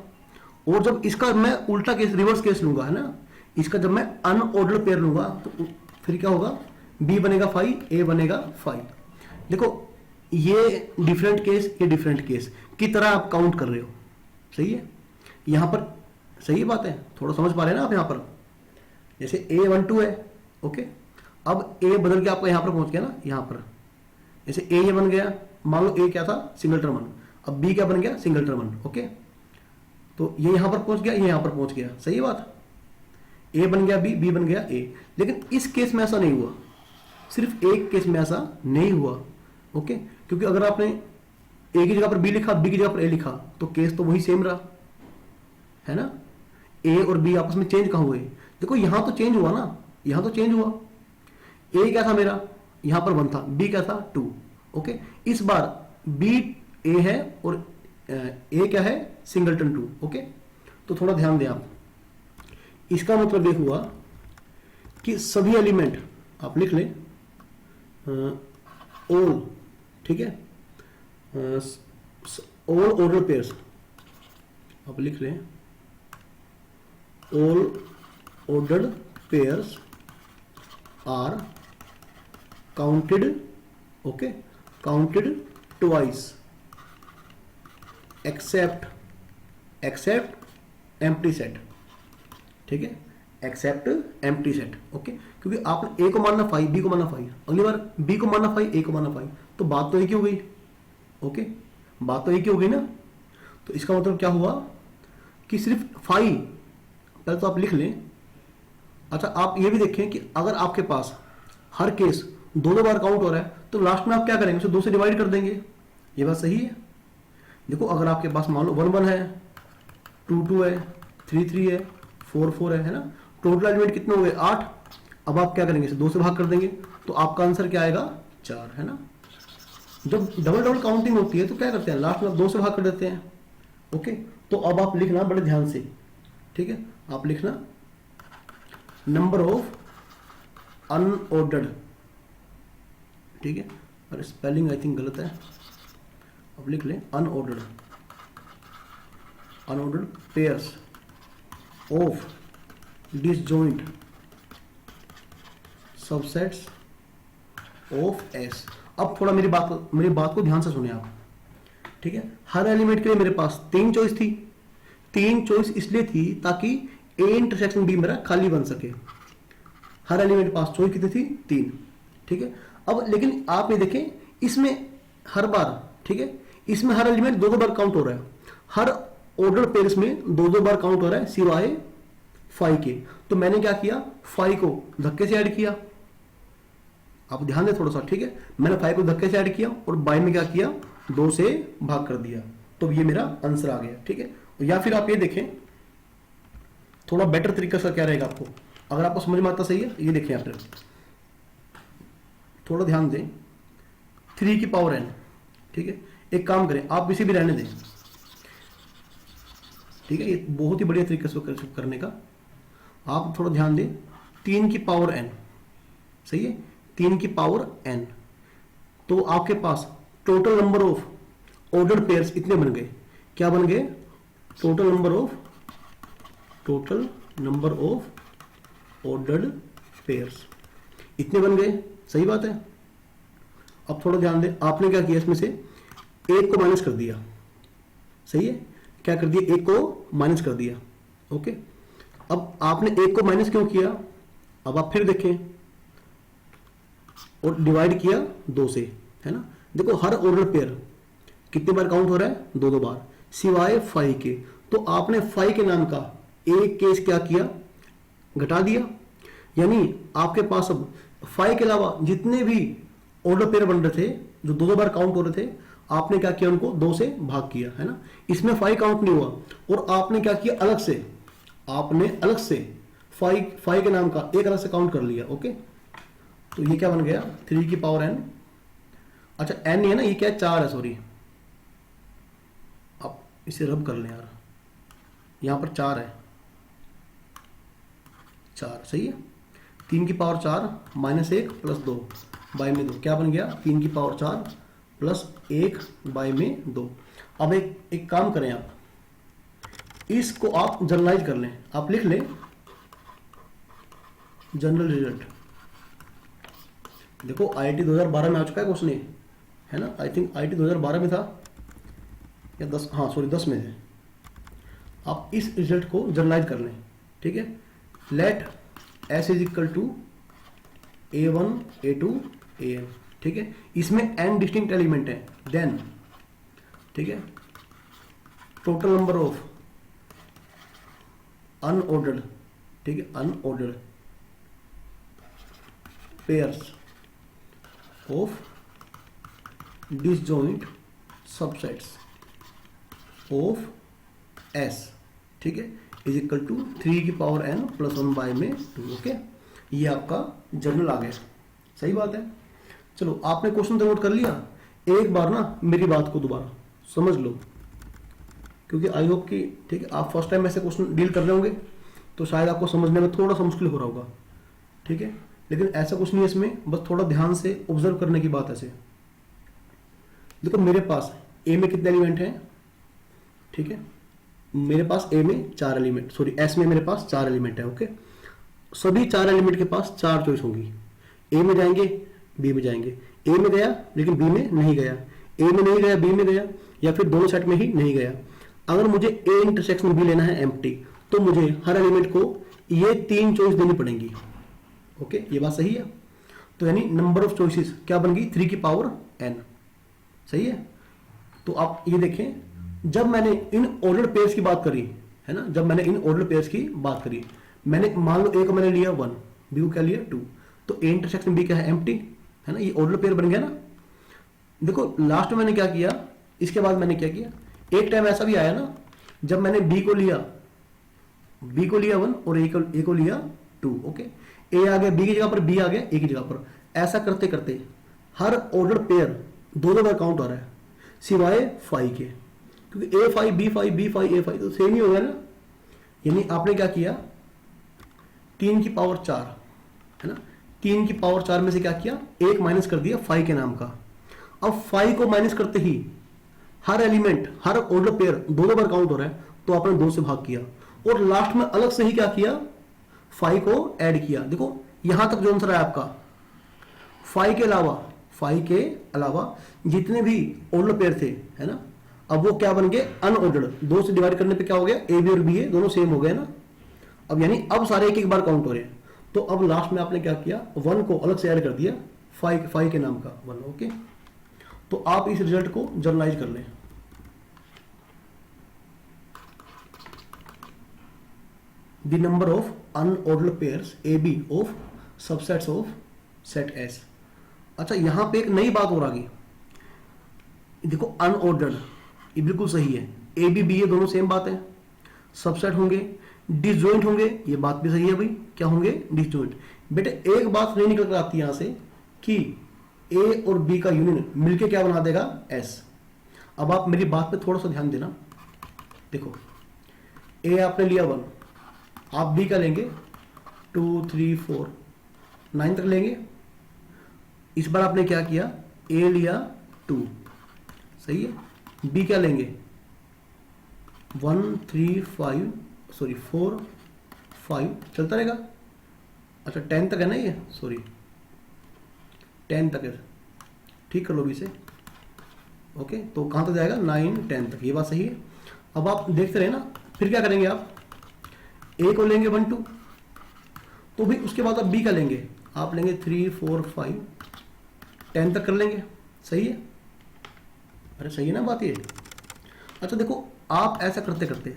और जब इसका मैं उल्टा केस, रिवर्स केस लूंगा, है ना, इसका जब मैं अनऑर्डर्ड पेयर लूंगा तो फिर क्या होगा, बी बनेगा 5, ए बनेगा 5। देखो ये डिफरेंट केस, ये डिफरेंट केस की तरह आप काउंट कर रहे हो, सही है। यहां पर सही बात है, थोड़ा समझ पा रहे हैं ना आप। यहां पर जैसे A1 2 है, ओके, अब ए बदल के आपका यहां पर पहुंच गया ना, यहां पर जैसे ए ये बन गया, मान लो ए क्या था, सिंगल टर्मन, अब बी क्या बन गया, सिंगल टर्मन। ओके, तो ये यहां पर पहुंच गया, ये यहां पर पहुंच गया, सही बात। ए बन गया बी, बी बन गया ए। लेकिन इस केस में ऐसा नहीं हुआ, सिर्फ एक केस में ऐसा नहीं हुआ। ओके, क्योंकि अगर आपने ए की जगह पर बी लिखा, बी की जगह पर ए लिखा, तो केस तो वही सेम रहा, है ना। ए और बी आपस में चेंज कहां हुए, देखो यहां तो चेंज हुआ ना, यहां तो चेंज हुआ। ए क्या था मेरा, यहां पर 1 था, बी क्या था 2। ओके, इस बार बी ए है और ए क्या है, सिंगलटन 2। ओके, तो थोड़ा ध्यान दें आप, इसका मतलब ये हुआ कि सभी एलिमेंट आप लिख लें, ऑल, ठीक है, ऑल ऑर्डर पेयर्स आप लिख लें, all ordered pairs are counted, okay, counted twice except empty set, ठीक है, एक्सेप्ट एम्प्टी सेट, ओके। क्योंकि आपने ए को मानना 5, बी को मानना 5, अगली बार बी को मानना 5, ए को मानना 5, तो बात तो एक ही हो गई, ओके, बात तो एक ही हो गई ना। तो इसका मतलब क्या हुआ कि सिर्फ 5, पहले तो आप लिख लें। अच्छा, आप ये भी देखें कि अगर आपके पास हर केस 2 बार काउंट हो रहा है तो लास्ट में आप क्या करेंगे, उसे 2 से डिवाइड कर देंगे। ये बात सही है। देखो, अगर आपके पास मान लो 1 1 है, 2 2 है, 3 3 है, 4 4 है ना, टोटल एलिमेंट कितने हो गए 8। अब आप क्या करेंगे, इसे 2 से भाग कर देंगे, तो आपका आंसर क्या आएगा 4, है ना। जब डबल काउंटिंग होती है तो क्या करते हैं, लास्ट में 2 से भाग कर देते हैं, ओके। तो अब आप लिखना बड़े ध्यान से, ठीक है, आप लिखना नंबर ऑफ अनऑर्डर्ड, ठीक है, और स्पेलिंग आई थिंक गलत है, अब लिख लें unordered pairs of disjoint subsets of S. अब थोड़ा मेरी बात को ध्यान से सुने आप, ठीक है। हर एलिमेंट के लिए मेरे पास 3 चॉइस थी। 3 चॉइस इसलिए थी ताकि ए इंटरसेक्शन बी मेरा खाली बन सके। हर एलिमेंट के पास चॉइस कितनी थी, 3, ठीक है। अब लेकिन आप ये देखें, इसमें हर बार, ठीक है, इसमें हर एलिमेंट 2 बार काउंट हो रहा है, हर ऑर्डर पेयर्स में 2 बार काउंट हो रहा है सिवाय 5 के। तो मैंने क्या किया, 5 को धक्के से ऐड किया, आप ध्यान दें थोड़ा सा, ठीक है। मैंने 5 को धक्के से ऐड किया और बाय में क्या किया, 2 से भाग कर दिया, तो ये मेरा आंसर आ गया, ठीक है। या फिर आप ये देखें, थोड़ा बेटर तरीका से क्या रहेगा आपको, अगर आपको समझ में आता सही है, ये देखें आप थोड़ा ध्यान दें, 3 की पावर n, ठीक है। एक काम करें, आप इसे भी रहने दें, ठीक है, ये बहुत ही बढ़िया तरीके से करने का। आप थोड़ा ध्यान दें, 3 की पावर n, सही है, 3 की पावर n, तो आपके पास total number of ordered pairs इतने बन गए, क्या बन गए, total number of ordered pairs इतने बन गए, सही बात है। अब थोड़ा ध्यान दें, आपने क्या किया, इसमें से 1 को माइनस कर दिया, सही है, क्या कर दिया, 1 को माइनस कर दिया, ओके। अब आपने 1 को माइनस क्यों किया, अब आप फिर देखें, और डिवाइड किया 2 से, है ना। देखो, हर ऑर्डर पेयर कितने बार काउंट हो रहा है, 2 बार, सिवाय 5 के। तो आपने 5 के नाम का एक केस क्या किया, घटा दिया, यानी आपके पास अब 5 के अलावा जितने भी ऑर्डर पेयर बन रहे थे जो 2 बार काउंट हो रहे थे, आपने क्या किया, उनको 2 से भाग किया, है ना। इसमें 5 काउंट नहीं हुआ, और आपने क्या किया, आपने अलग से 5 के नाम का एक अलग से काउंट कर लिया, ओके। तो ये क्या बन गया, 3 की पावर n, अच्छा n है ना, ये क्या है, 4 है, सॉरी, आप इसे रब कर लें यार, यहां पर 4 है, 4 सही है। 3 की पावर 4 -1 + 2 बाय में 2, क्या बन गया, 3 की पावर 4 + 1 बाय में 2। अब एक काम करें, आप इसको आप जनरलाइज कर लें, आप लिख लें जनरल रिजल्ट। देखो, IIT 2012 में आ चुका है क्वेश्चन, है ना, आई थिंक IIT 2012 में था या 10, हाँ सॉरी 10 में है। आप इस रिजल्ट को जनरलाइज कर लें, ठीक है। Late S = A1 A2 AN, ठीक है। इसमें n डिस्टिंक्ट एलिमेंट है, देन, ठीक है, टोटल नंबर ऑफ अनऑर्डर्ड, ठीक है, unordered pairs of disjoint subsets of S, ठीक है, = 3 की पावर n + 1 बाय में 2, ओके। ये आपका जनरल आ गया, सही बात है। चलो, आपने क्वेश्चन तो नोट कर लिया, एक बार ना मेरी बात को दोबारा समझ लो, क्योंकि आई होप कि, ठीक है, आप फर्स्ट टाइम ऐसे क्वेश्चन डील कर रहे होंगे तो शायद आपको समझने में थोड़ा सा मुश्किल हो रहा होगा, ठीक है। लेकिन ऐसा कुछ नहीं है इसमें, बस थोड़ा ध्यान से ऑब्जर्व करने की बात है ऐसे। देखो, मेरे पास ए में कितने एलिमेंट हैं, ठीक है, मेरे पास ए में 4 एलिमेंट, सॉरी एस में मेरे पास 4 एलिमेंट है, ओके। सभी 4 एलिमेंट के पास 4 चॉइस होंगी, ए में जाएंगे, बी में जाएंगे, ए में गया लेकिन बी में नहीं गया, ए में नहीं गया बी में गया, या फिर दोनों सेट में ही नहीं गया। अगर मुझे ए इंटरसेक्शन बी लेना है एम्प्टी, तो मुझे हर एलिमेंट को ये 3 चॉइस देनी पड़ेंगी। ओके, ये बात सही है। तो यानी नंबर ऑफ चॉइसेस क्या बन गई, 3 की पावर n। सही है। तो आप ये देखें, जब मैंने इन ऑर्डर पेयर्स की बात करी है ना, जब मैंने इन ऑर्डर पेयर्स की बात करी, मैंने मान लो ए को मैंने लिया 1, बी को क्या लिया 2, तो ए इंटरसेक्शन बी क्या है, एम्प्टी है ना, ये ऑर्डर पेयर बन गया ना। देखो लास्ट में मैंने क्या किया, इसके बाद मैंने क्या किया, एक टाइम ऐसा भी आया ना जब मैंने बी को लिया 1 और ए को लिया 2। ओके, ए आ गया बी की जगह पर, बी आ गया ए की जगह पर। ऐसा करते करते हर ऑर्डर पेयर 2 बार काउंट हो रहा है, सिवाय 5 के, क्योंकि ए 5 बी 5 बी 5 ए 5 तो सेम ही हो गया ना। यानी आपने क्या किया, 3 की पावर 4 है ना, 3 की पावर 4 में से क्या किया, 1 माइनस कर दिया 5 के नाम का। अब 5 को माइनस करते ही हर एलिमेंट, हर ऑर्डर पेयर 2 बार काउंट हो रहा है, तो आपने 2 से भाग किया, और लास्ट में अलग से ही क्या किया, 5 को ऐड किया। देखो यहां तक जो आंसर है आपका, 5 के अलावा जितने भी ऑर्डर पेयर थे है ना, अब वो क्या बन गए, अनऑर्डर्ड। 2 से डिवाइड करने पे क्या हो गया, ए बी और बी ए दोनों सेम हो गए ना। अब यानी अब सारे एक एक बार काउंट हो रहे हैं। तो अब लास्ट में आपने क्या किया, 1 को अलग से ऐड कर दिया 5 के नाम का 1। ओके, तो आप इस रिजल्ट को जर्नलाइज कर लें। The number of unordered pairs A B of subsets of set S. अच्छा, यहां पे एक नई बात और आ गई। देखो अनऑर्डर्ड ये बिल्कुल सही है, ए बी बी ए दोनों सेम बात है। सबसेट होंगे, डिसजॉइंट होंगे, ये बात भी सही है भाई, क्या होंगे, डिसजॉइंट। बेटे एक बात नहीं निकल कर आती यहां से कि ए और बी का यूनियन मिलके क्या बना देगा, एस। अब आप मेरी बात पे थोड़ा सा ध्यान देना। देखो ए आपने लिया 1, आप बी का लेंगे 2 3 4 9 तक लेंगे। इस बार आपने क्या किया, ए लिया 2, सही है, बी क्या लेंगे 1 3 5 सॉरी 4 5 चलता रहेगा। अच्छा 10 तक है ना ये, सॉरी 10 तक है, ठीक कर लो बी से। ओके, तो कहां तक जाएगा, 9 10 तक, ये बात सही है। अब आप देखते रहे ना, फिर क्या करेंगे, आप ए को लेंगे 1 2, तो भी उसके बाद आप बी का लेंगे, आप लेंगे 3 4 5 10 तक कर लेंगे। सही है, अरे सही है ना बात ये। अच्छा देखो, आप ऐसा करते करते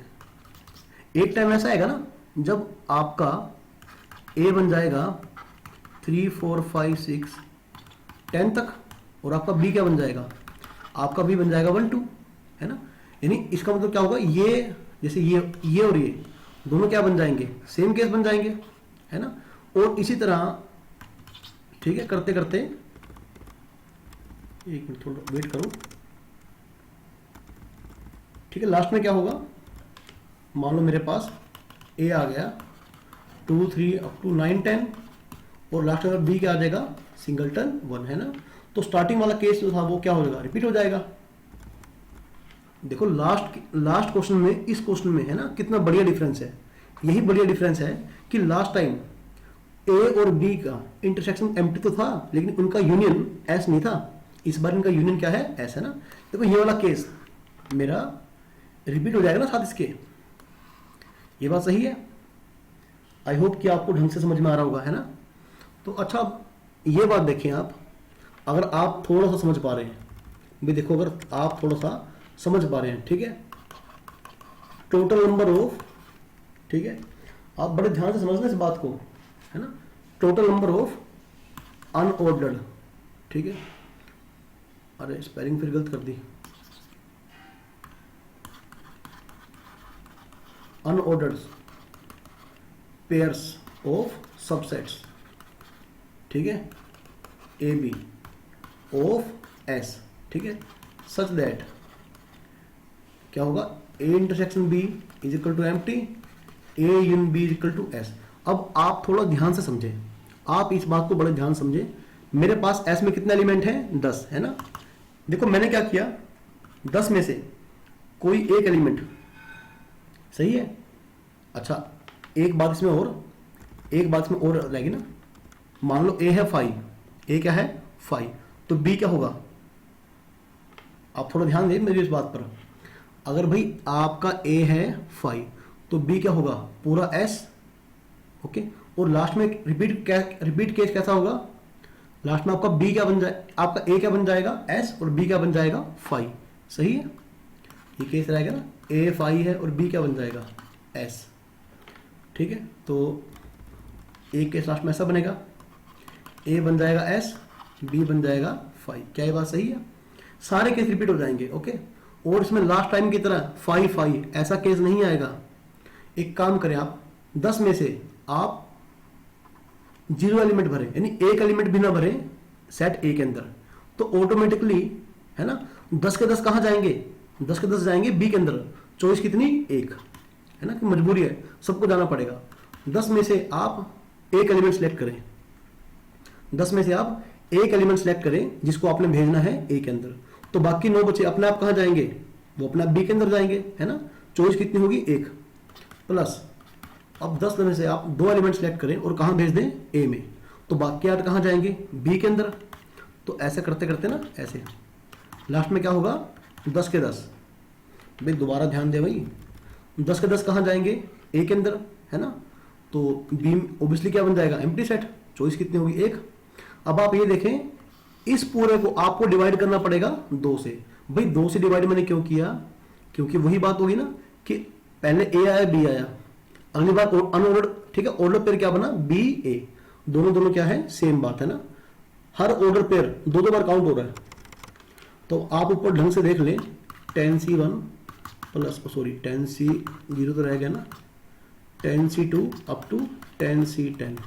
एक टाइम ऐसा आएगा ना जब आपका ए बन जाएगा 3 4 5 6 10 तक, और आपका बी क्या बन जाएगा, आपका बी बन जाएगा 1 2, है ना। यानी इसका मतलब क्या होगा, ये जैसे ये और ये दोनों क्या बन जाएंगे, सेम केस बन जाएंगे, है ना। और इसी तरह ठीक है, करते करते, एक मिनट थोड़ा वेट करो, ठीक है। लास्ट में क्या होगा, मान लो मेरे पास ए आ गया 2 3 अप टू 9 10, और लास्ट में बी क्या आ जाएगा, सिंगलटन 1, है ना। तो स्टार्टिंग वाला केस जो था वो क्या हो जाएगा, रिपीट हो जाएगा। देखो लास्ट क्वेश्चन में इस क्वेश्चन में है ना कितना बढ़िया डिफरेंस है। यही बढ़िया डिफरेंस है कि लास्ट टाइम ए और बी का इंटरसेक्शन एम्प्टी तो था, लेकिन उनका यूनियन एस नहीं था। इस बार इनका यूनियन क्या है, एस, है ना। देखो ये वाला केस मेरा रिपीट हो जाएगा ना साथ इसके, ये बात सही है। आई होप कि आपको ढंग से समझ में आ रहा होगा, है ना। तो अच्छा ये बात देखें आप, अगर आप थोड़ा सा समझ पा रहे हैं भी, देखो अगर आप थोड़ा सा समझ पा रहे हैं, ठीक है, टोटल नंबर ऑफ, ठीक है, आप बड़े ध्यान से समझना इस बात को, है ना। टोटल नंबर ऑफ अनऑर्डर्ड, ठीक है, अरे स्पेलिंग फिर गलत कर दी, अनऑर्डर्ड पेयर्स ऑफ सबसेट्स, ठीक है, ए बी ऑफ एस, ठीक है, सच दैट क्या होगा, A intersection B is equal to empty, A union B is equal to S. अब आप थोड़ा ध्यान से समझें, आप इस बात को बड़े ध्यान से समझें। मेरे पास एस में कितने एलिमेंट हैं, 10, है ना। देखो मैंने क्या किया, 10 में से कोई एक एलिमेंट, सही है। अच्छा एक बात इसमें और रहेगी ना, मान लो ए है 5, ए क्या है 5, तो बी क्या होगा, आप थोड़ा ध्यान दें मेरी इस बात पर। अगर भाई आपका ए है 5 तो बी क्या होगा, पूरा एस। ओके, और लास्ट में रिपीट केस कैसा होगा, लास्ट में आपका बी क्या बन जाए, आपका ए क्या बन जाएगा एस और बी क्या बन जाएगा 5। सही है, ये केस रहेगा ना, ए 5 है और बी क्या बन जाएगा एस। ठीक है, तो ए केस लास्ट में ऐसा बनेगा, ए बन जाएगा एस, बी बन जाएगा 5। क्या ये बात सही है, सारे केस रिपीट हो जाएंगे। ओके, और इसमें लास्ट टाइम की तरह 5 ऐसा केस नहीं आएगा। एक काम करें आप, 10 में से आप 0 एलिमेंट भरें, यानी एक एलिमेंट भी ना भरें सेट ए के अंदर, तो ऑटोमेटिकली है ना 10 के 10 कहां जाएंगे, 10 के 10 जाएंगे बी के अंदर। चॉइस कितनी, एक, है ना, कि मजबूरी है, सबको जाना पड़ेगा। 10 में से आप एक एलिमेंट सेलेक्ट करें, 10 में से आप एक एलिमेंट सेलेक्ट करें जिसको आपने भेजना है ए के अंदर, तो बाकी 9 बचे अपने आप कहां जाएंगे, वो अपने आप बी के अंदर जाएंगे, है ना। चॉइस कितनी होगी, एक, प्लस अब 10 में से आप 2 एलिमेंट सेलेक्ट करें और कहां भेज दें, ए में, तो बाकी 8 कहां जाएंगे, बी के अंदर। तो ऐसे करते करते ना, ऐसे लास्ट में क्या होगा, 10 के 10, भाई दोबारा ध्यान दे भाई, 10 के 10 कहां जाएंगे, ए के अंदर, है ना। तो बी ओब्वियसली क्या बन जाएगा, एम्प्टी सेट। चॉइस कितनी होगी, एक। अब आप ये देखें, इस पूरे को आपको डिवाइड करना पड़ेगा 2 से। भाई 2 से डिवाइड मैंने क्यों किया, क्योंकि वही बात होगी ना कि पहले ए आया बी आया, अगली बार अनऑर्डर, ठीक है, ऑर्डर पेयर क्या बना, बी ए, दोनों क्या है, सेम बात है ना। हर ऑर्डर पेयर 2 बार काउंट हो रहा है। तो आप ऊपर ढंग से देख लें, 10C1 प्लस, सॉरी 10C0 तो रह गया ना, 10C2 up to 10C10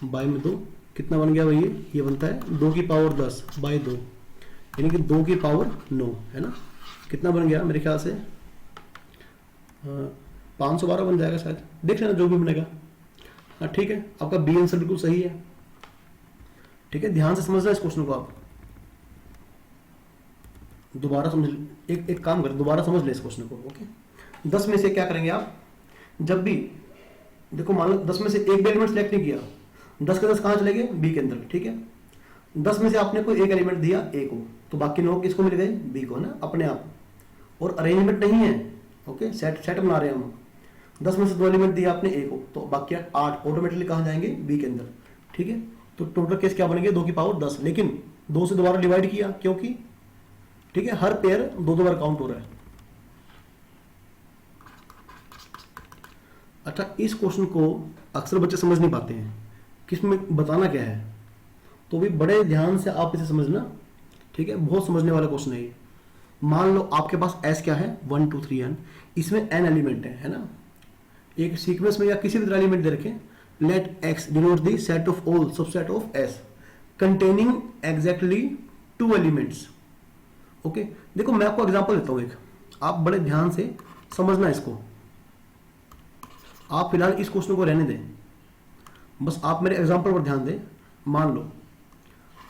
by में 2 कितना बन गया भाई, ये बनता है 2 की पावर 10 बाई 2, यानी कि 2 की पावर 9, है ना। कितना बन गया मेरे ख्याल से 512 बन जाएगा शायद, देख लेना जो भी बनेगा। हाँ ठीक है, आपका बी आंसर बिल्कुल सही है। ठीक है, ध्यान से समझना इस क्वेश्चन को, आप दोबारा समझ, एक काम करें, दोबारा समझ ले इस क्वेश्चन को। ओके, 10 में से क्या करेंगे आप, जब भी देखो मान लो 10 में से एक भी एलिमेंट सेलेक्ट नहीं किया, 10 के 10 कहां चले गए, बी के अंदर। ठीक है, 10 में से आपने कोई एक एलिमेंट दिया ए को, तो बाकी 9 किसको मिल गए, बी को ना, अपने आप। और अरेंजमेंट नहीं है, ओके, सेट बना रहे हैं हम। 10 में से 2 एलिमेंट दिया आपने ए को, तो बाकी 8 ऑटोमेटिकली कहां जाएंगे, बी के अंदर। ठीक है, तो टोटल केस क्या बनेंगे, 2 की पावर 10, लेकिन 2 से दोबारा डिवाइड किया क्योंकि, ठीक है, हर पेयर 2 बार काउंट हो रहा है। अच्छा, इस क्वेश्चन को अक्सर बच्चे समझ नहीं पाते हैं कि इसमें बताना क्या है, तो भी बड़े ध्यान से आप इसे समझना। ठीक है, बहुत समझने वाला क्वेश्चन है ये। मान लो आपके पास एस क्या है, 1 2 3 n, इसमें n एलिमेंट है ना, एक सीक्वेंस में या किसी भी तरह एलिमेंट दे रखें। Let x denote the set of all subset of s containing exactly 2 elements. Okay, देखो मैं आपको एग्जांपल देता हूं एक, आप बड़े ध्यान से समझना इसको। आप फिलहाल इस क्वेश्चन को रहने दें, बस आप मेरे एग्जांपल पर ध्यान दें।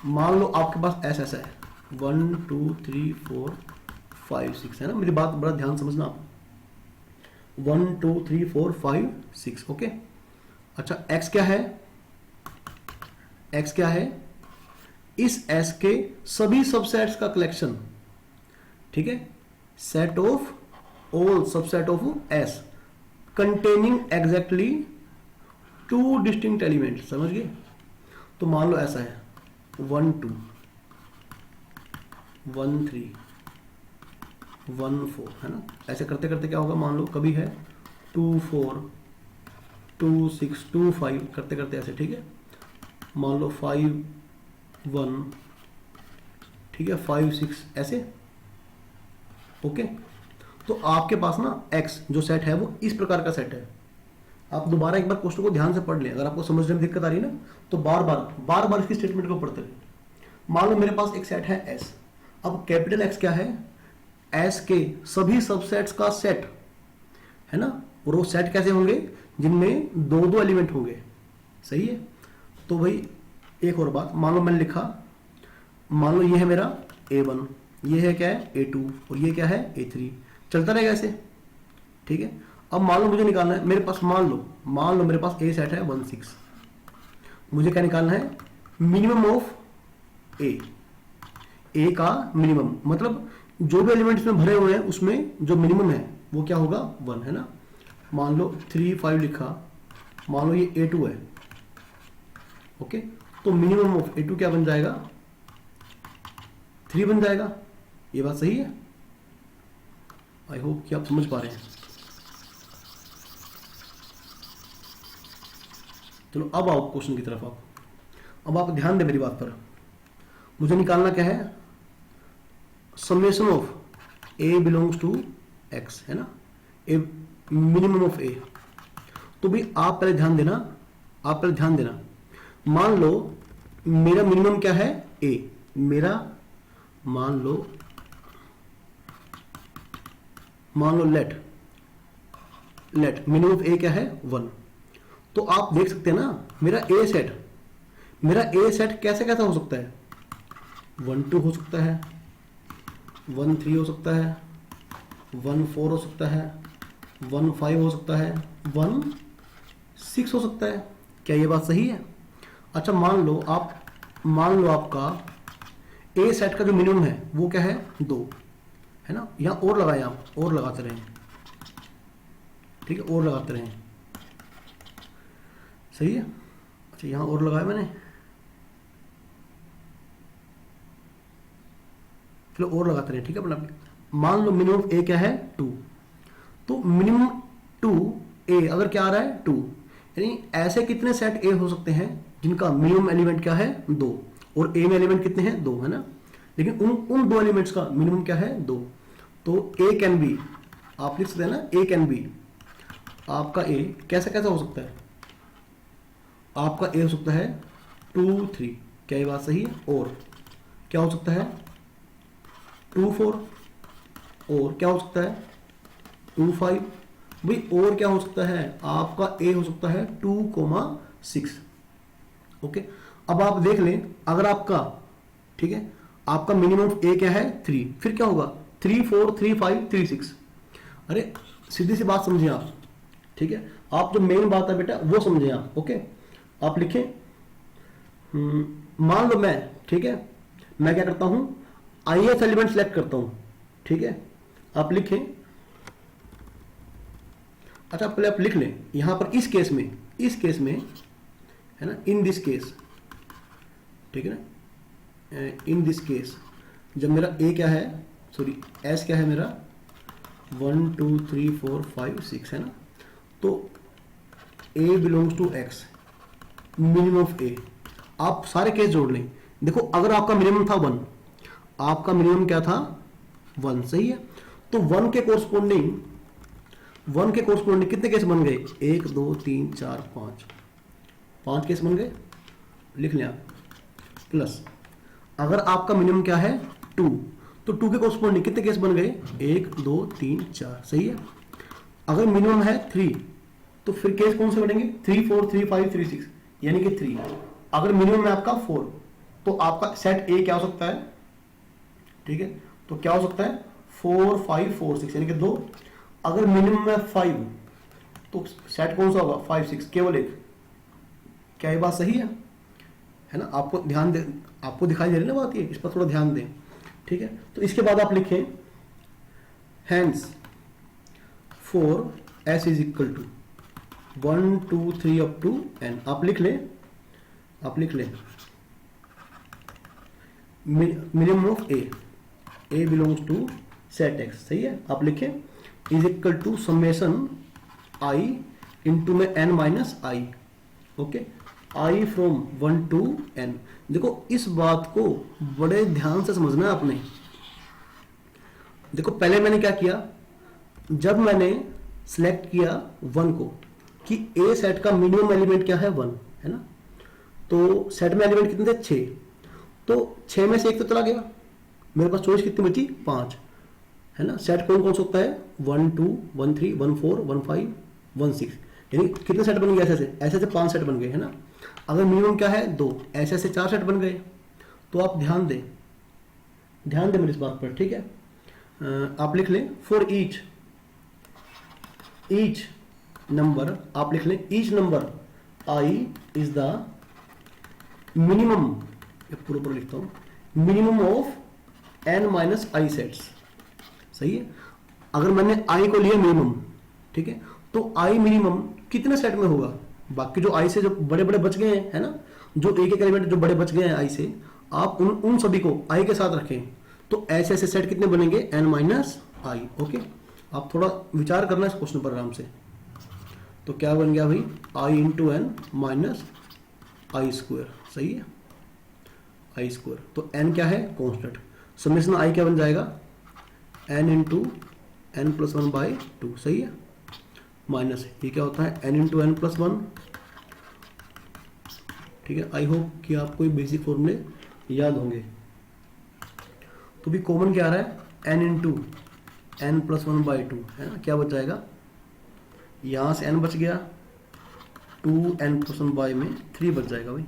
मान लो आपके पास ऐसा है 1 2 3 4 5 6, है ना। मेरी बात बड़ा ध्यान समझना आप, 1 2 3 4 5 6। ओके, अच्छा x क्या है, x क्या है, इस s के सभी सबसेट्स का कलेक्शन। ठीक है, set of all subset of s containing exactly 2 distinct element. समझ गए, तो मान लो ऐसा है 1 2 1 3 1 4, है ना। ऐसे करते करते क्या होगा, मान लो कभी है 2 4 2 6 2 5, करते करते ऐसे। ठीक है, मान लो 5 1, ठीक है, 5 6 ऐसे। ओके, तो आपके पास ना x जो सेट है वो इस प्रकार का सेट है। आप दोबारा एक बार क्वेश्चन को ध्यान से पढ़ लें, अगर आपको समझने में दिक्कत आ रही है ना, तो बार बार इसकी स्टेटमेंट को पढ़ते रहे। मान लो मेरे पास एक सेट है s, अब कैपिटल X क्या है, s के सभी सबसेट्स का सेट, है ना। और वो सेट कैसे होंगे, जिनमें 2 एलिमेंट होंगे। सही है, तो भाई एक और बात, मान लो मैंने लिखा, मान लो ये है मेरा A1, ये है क्या है A2, और ये क्या है A3, चलता रहेगा ऐसे। ठीक है, अब मान लो मुझे निकालना है, मेरे पास मान लो मेरे पास A सेट है 1 6, मुझे क्या निकालना है, मिनिमम ऑफ A। ए का मिनिमम, मतलब जो भी एलिमेंट इसमें भरे हुए हैं उसमें जो मिनिमम है वो क्या होगा 1 है ना। मान लो 3 5 लिखा, मान लो ये A2 है, ओके, तो मिनिमम ऑफ A2 क्या बन जाएगा 3 बन जाएगा। ये बात सही है, आई होप कि आप समझ पा रहे हैं। चलो अब आओ क्वेश्चन की तरफ। अब आप ध्यान दें मेरी बात पर। मुझे निकालना क्या है, summation of A belongs to X है ना, ए मिनिमम ऑफ ए। तो भी आप पहले ध्यान देना, आप पहले ध्यान देना। मान लो मेरा मिनिमम क्या है ए, मेरा मान लो लेट मिनिमम ऑफ ए क्या है 1। तो आप देख सकते हैं ना मेरा ए सेट कैसे कैसा हो सकता है, 1 2 हो सकता है, 1 3 हो सकता है, 1 4 हो सकता है, 1 5 हो सकता है, 1 6 हो सकता है। क्या ये बात सही है? अच्छा मान लो आपका ए सेट का जो मिनिमम है वो क्या है 2 है ना। यहां और लगाए, आप और लगाते रहें, ठीक है, और लगाते रहें, सही है। अच्छा यहां और लगाया मैंने, चलो और लगाते रहे, ठीक है। अपना मान लो मिनिमम ए क्या है 2, तो मिनिमम 2 ए अगर क्या आ रहा है 2, यानी ऐसे कितने सेट ए हो सकते हैं जिनका मिनिमम एलिमेंट क्या है 2, और ए में एलिमेंट कितने हैं 2 है ना। लेकिन उन 2 एलिमेंट्स का मिनिमम क्या है 2। तो ए कैन बी, आप लिख सकते हैं ना, ए कैन बी, आपका ए कैसा कैसा हो सकता है, आपका ए हो सकता है 2 3, क्या ये बात सही है। और क्या हो सकता है 2 4, और क्या हो सकता है 2 5, भाई और क्या हो सकता है, आपका ए हो सकता है 2,6, ओके। अब आप देख लें, अगर आपका, ठीक है, आपका मिनिमम ए क्या है 3, फिर क्या होगा 3 4 3 5 3 6। अरे सीधी सी बात समझिए आप, ठीक है, आप जो मेन बात है बेटा वो समझे आप, ओके। आप लिखें, मान लो मैं, ठीक है, मैं क्या करता हूं आईएफ एलिमेंट सेलेक्ट करता हूं, ठीक है। आप लिखें, अच्छा पहले आप लिख लें यहां पर इस केस में है ना, इन दिस केस, ठीक है ना, इन दिस केस जब मेरा ए क्या है, सॉरी एस क्या है मेरा 1 2 3 4 5 6 है ना, तो A belongs to X, minimum of A. आप सारे केस जोड़ लें, देखो अगर आपका मिनिमम था 1, आपका मिनिमम क्या था 1, सही है। तो 1 के कोरस्पोंडिंग कितने केस बन गए, 1 2 3 4 5 केस बन गए, लिख लें आप। प्लस अगर आपका मिनिमम क्या है 2, तो 2 के कोरस्पोंडिंग कितने केस बन गए, 1 2 3 4, सही है। अगर मिनिमम है 3, तो फिर केस कौन से बनेंगे 3 4 3 5 3 6, यानी कि 3। अगर मिनिमम है आपका 4, तो आपका सेट ए क्या हो सकता है, ठीक है, तो क्या हो सकता है 4 5 4 6, यानी कि 2। अगर मिनिमम है 5, तो सेट कौन सा होगा 5 6, केवल एक। क्या ये बात सही है ना। आपको ध्यान दे, आपको दिखाई दे रही है ना बात, ये इस पर थोड़ा ध्यान दें, ठीक है। तो इसके बाद आप लिखें hence for S is equal to 1 2 3 up to N. आप लिख लें minimum of A belongs to set X, सही है। आप लिखें is equal to summation I into में N minus I, okay, I from 1 to N. देखो इस बात को बड़े ध्यान से समझना है आपने। देखो पहले मैंने क्या किया, जब मैंने सिलेक्ट किया 1 को कि ए सेट का मिनिमम एलिमेंट क्या है 1 है ना, तो सेट में एलिमेंट कितने थे 6, तो 6 में से एक तो चला गया, मेरे पास चॉइस कितनी बची 5 है ना। सेट कौन कौन सा होता है 1 2 1 3 1 4 1 5 1 6, यानी कितने सेट बन गए, ऐसे 5 सेट बन गए है ना। अगर मिनिमम क्या है 2, ऐसे 4 सेट बन गए। तो आप ध्यान दें मेरी इस बात पर, ठीक है। आप लिख लें फॉर ईच नंबर, आप लिख लें each number I is the minimum, पूरा लिखता हूं, minimum of n minus I sets, सही है। अगर मैंने आई को लिया मिनिमम, ठीक है, तो आई मिनिमम कितने सेट में होगा, बाकी जो आई से जो बड़े बड़े बच गए हैं, है ना, जो एक एक एलिमेंट जो बड़े बच गए हैं आई से, आप उन सभी को आई के साथ रखें, तो ऐसे ऐसे सेट कितने बनेंगे, n माइनस आई। ओके, आप थोड़ा विचार करना इस क्वेश्चन पर आराम से। तो क्या बन गया भाई, आई इंटू एन माइनस आई स्क्वायर, सही है, आई स्क्वायर। तो n क्या है, कॉन्स्टेंट, समेशन आई क्या बन जाएगा, n into N plus one by two, सही है, माइनस ये क्या होता है, n into N plus one, ठीक है। आई होप कि आपको ये बेसिक फॉर्मूले याद होंगे। तो भी कॉमन क्या आ रहा है, n into N plus one by two, है ना, क्या बच जाएगा, यहां से n बच गया, 2n प्लस वन बाई में 3 बच जाएगा भाई।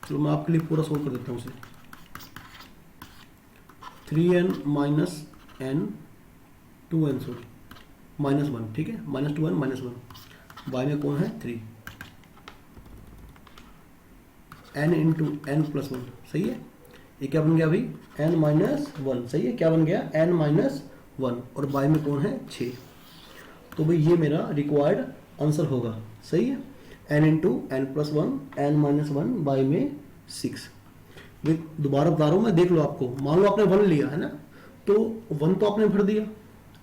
चलो मैं आपके लिए पूरा सोल्व कर देता हूँ उसे, 3n minus n 2n sorry minus one, ठीक है, minus 2n minus one, by में कौन है 3, n into N plus one, सही है। ये क्या बन गया भाई, n माइनस वन, सही है, क्या बन गया, n माइनस वन, और बाई में कौन है 6। तो भाई ये मेरा रिक्वायर्ड आंसर होगा, सही है, n into N plus one, n minus one by में 6। दोबारा बता रहा हूँ मैं, देख लो आपको, मान लो आपने 1 लिया है ना, तो 1 तो आपने भर दिया,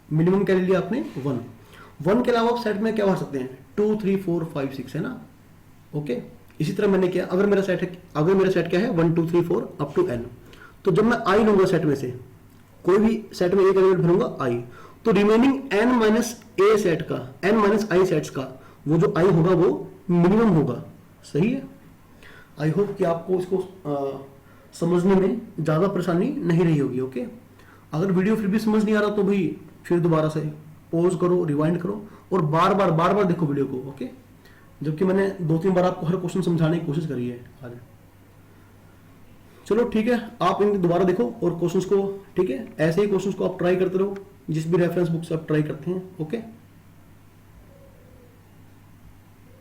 मिनिमम क्या ले लिया आपने 1 के अलावा आप सेट में क्या भर सकते हैं, 2 3 4 5 6, है ना। ओके, इसी तरह मैंने किया, अगर मेरा सेट क्या है 1 2 3 4 अप टू n, तो जब मैं i लूंगा सेट में से, कोई भी सेट में एक एलिमेंट भरूंगा i, तो रिमेनिंग n माइनस ए सेट का, n माइनस आई सेट्स का वो जो i होगा वो मिनिमम होगा, सही है। आई होप कि आपको इसको समझने में ज्यादा परेशानी नहीं रही होगी। ओके, अगर वीडियो फिर भी समझ नहीं आ रहा तो भाई फिर दोबारा से पॉज करो, रिवाइंड करो और बार बार देखो वीडियो को। ओके, जबकि मैंने 2-3 बार आपको हर क्वेश्चन समझाने की कोशिश करी है आज। चलो ठीक है, आप इनको दोबारा देखो और क्वेश्चंस को, ठीक है, ऐसे ही क्वेश्चंस को आप ट्राई करते रहो, जिस भी रेफरेंस बुक से आप ट्राई करते हैं। ओके।